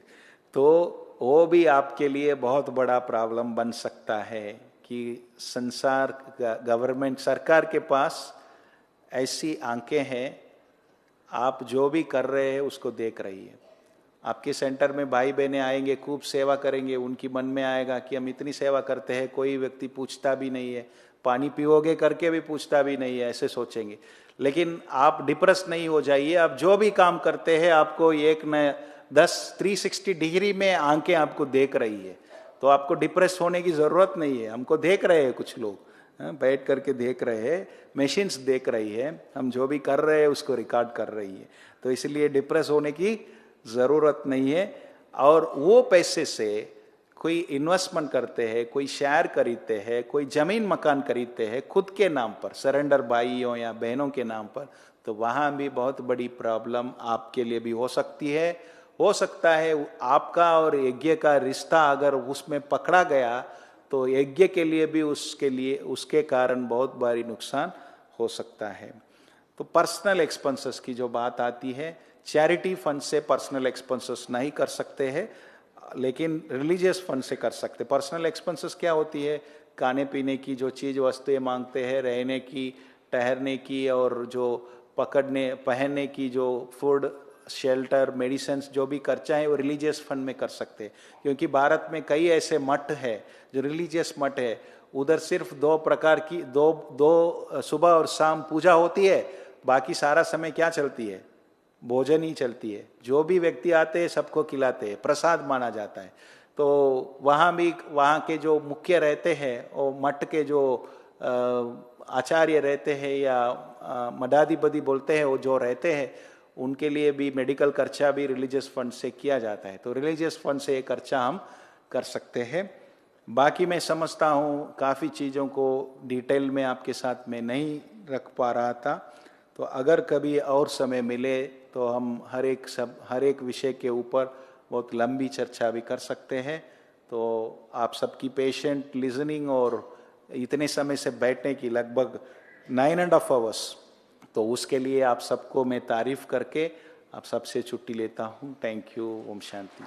तो वो भी आपके लिए बहुत बड़ा प्रॉब्लम बन सकता है कि संसार गवर्नमेंट सरकार के पास ऐसी आंखें हैं, आप जो भी कर रहे हैं उसको देख रही है। आपके सेंटर में भाई बहनें आएंगे, खूब सेवा करेंगे, उनकी मन में आएगा कि हम इतनी सेवा करते हैं, कोई व्यक्ति पूछता भी नहीं है, पानी पियोगे करके भी पूछता भी नहीं है, ऐसे सोचेंगे। लेकिन आप डिप्रेस नहीं हो जाइए, आप जो भी काम करते हैं आपको 360 डिग्री में आंखें आपको देख रही है, तो आपको डिप्रेस होने की जरूरत नहीं है। हमको देख रहे हैं कुछ लोग, बैठ करके देख रहे हैं, मशीन्स देख रही है, हम जो भी कर रहे हैं उसको रिकॉर्ड कर रही है, तो इसलिए डिप्रेस होने की जरूरत नहीं है। और वो पैसे से कोई इन्वेस्टमेंट करते हैं, कोई शेयर खरीदते हैं, कोई जमीन मकान खरीदते हैं खुद के नाम पर, सरेंडर भाइयों या बहनों के नाम पर, तो वहां भी बहुत बड़ी प्रॉब्लम आपके लिए भी हो सकती है। हो सकता है आपका और यज्ञ का रिश्ता अगर उसमें पकड़ा गया तो यज्ञ के लिए भी उसके कारण बहुत भारी नुकसान हो सकता है। तो पर्सनल एक्सपेंसेस की जो बात आती है, चैरिटी फंड से पर्सनल एक्सपेंसेस नहीं कर सकते हैं, लेकिन रिलीजियस फंड से कर सकते। पर्सनल एक्सपेंसेस क्या होती है? खाने पीने की जो चीज़ वस्तुएं मांगते हैं, रहने की, ठहरने की, और जो पहनने की जो फूड, शेल्टर, मेडिसिन जो भी खर्चा है वो रिलीजियस फंड में कर सकते हैं। क्योंकि भारत में कई ऐसे मठ है जो रिलीजियस मठ है, उधर सिर्फ 2 प्रकार की दो सुबह और शाम पूजा होती है, बाकी सारा समय क्या चलती है? भोजन ही चलती है। जो भी व्यक्ति आते हैं सबको खिलाते हैं, प्रसाद माना जाता है। तो वहाँ भी वहाँ के जो मुख्य रहते हैं और मठ के जो आचार्य रहते हैं या मठाधिपति बोलते हैं, वो जो रहते हैं उनके लिए भी मेडिकल खर्चा भी रिलीजियस फंड से किया जाता है। तो रिलीजियस फंड से ये खर्चा हम कर सकते हैं। बाकी मैं समझता हूँ काफ़ी चीज़ों को डिटेल में आपके साथ में नहीं रख पा रहा था, तो अगर कभी और समय मिले तो हम हर एक विषय के ऊपर बहुत लंबी चर्चा भी कर सकते हैं। तो आप सबकी पेशेंट लिसनिंग और इतने समय से बैठने की, लगभग 9.5 hours, तो उसके लिए आप सबको मैं तारीफ करके आप सबसे छुट्टी लेता हूँ। Thank you. ओम शांति।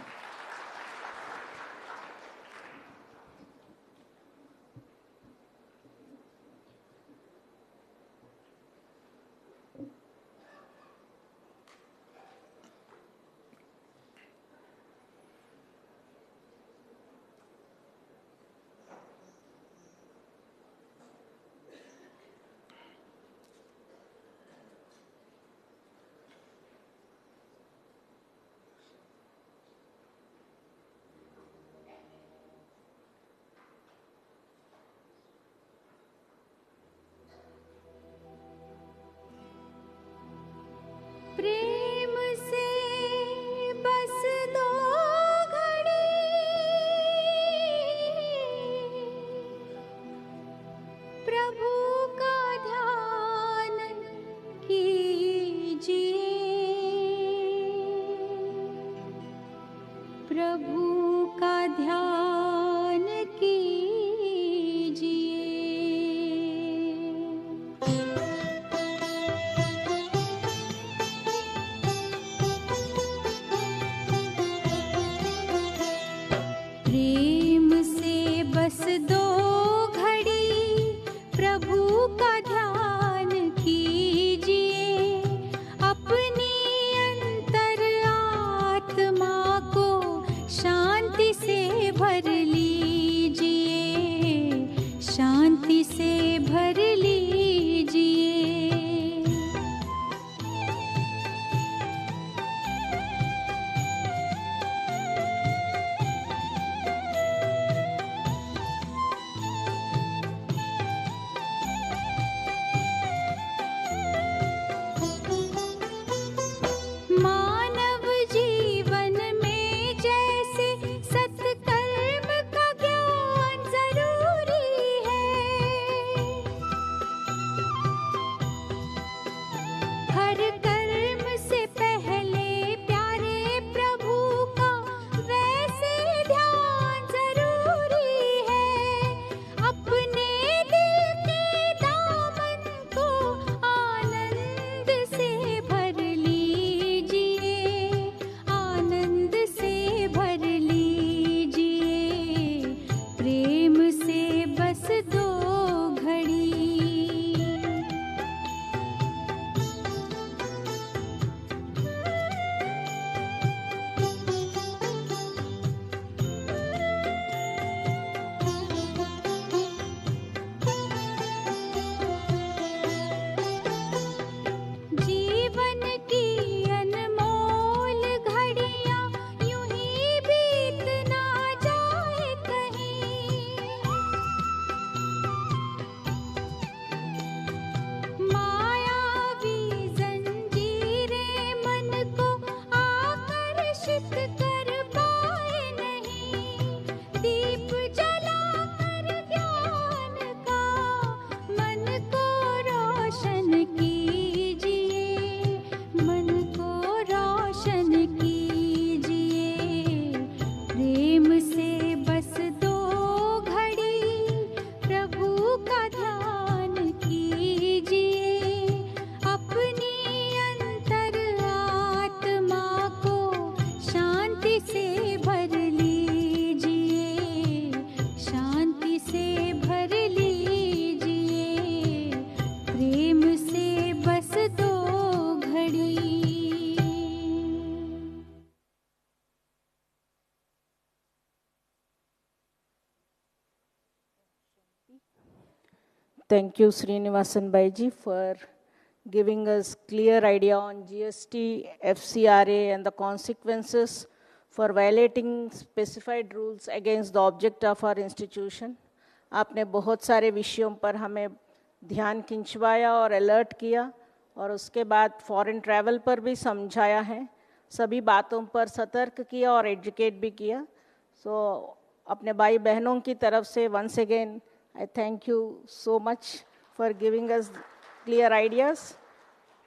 प्रभु का ध्यान कीजिए। प्रेम से बस दो घड़ी प्रभु का ध्यान कीजिए। अपनी अंतर आत्मा को शांति से भर लीजिए, शांति से भर लीजिए। मानव जीवन में जैसे सत्कर्म का ज्ञान जरूरी है, हर कर्म से पहले प्यारे प्रभु का वैसे ध्यान जरूरी है। अपने दिल के दामन को आनंद से भर लीजिए, आनंद से भर लीजिए। प्रेम से बस दो घड़ी। जीवन की अनमोल घड़ियां यूं ही बीत ना जाए कहीं। मायावी जंजीरें मन को आकर्षित कर पाए नहीं। दीप जलाकर ज्ञान का मन को रोशन कीजिए, मन को रोशन कीजिए। प्रेम से बस दो घड़ी प्रभु का ध्यान कीजिए। अपनी अंतर आत्मा को शांति से भर लीजिए, शांति से भर लीजिए। प्रेम से बस दो घड़ी। Thank you, Srinivasan Baiji, for giving us clear idea on GST, FCRA, and the consequences for violating specified rules against the object of our institution. आपने बहुत सारे विषयों पर हमें ध्यान खिंचवाया और अलर्ट किया, और उसके बाद फॉरेन ट्रैवल पर भी समझाया है, सभी बातों पर सतर्क किया और एजुकेट भी किया। सो अपने भाई बहनों की तरफ से once again I thank you so much for giving us clear ideas.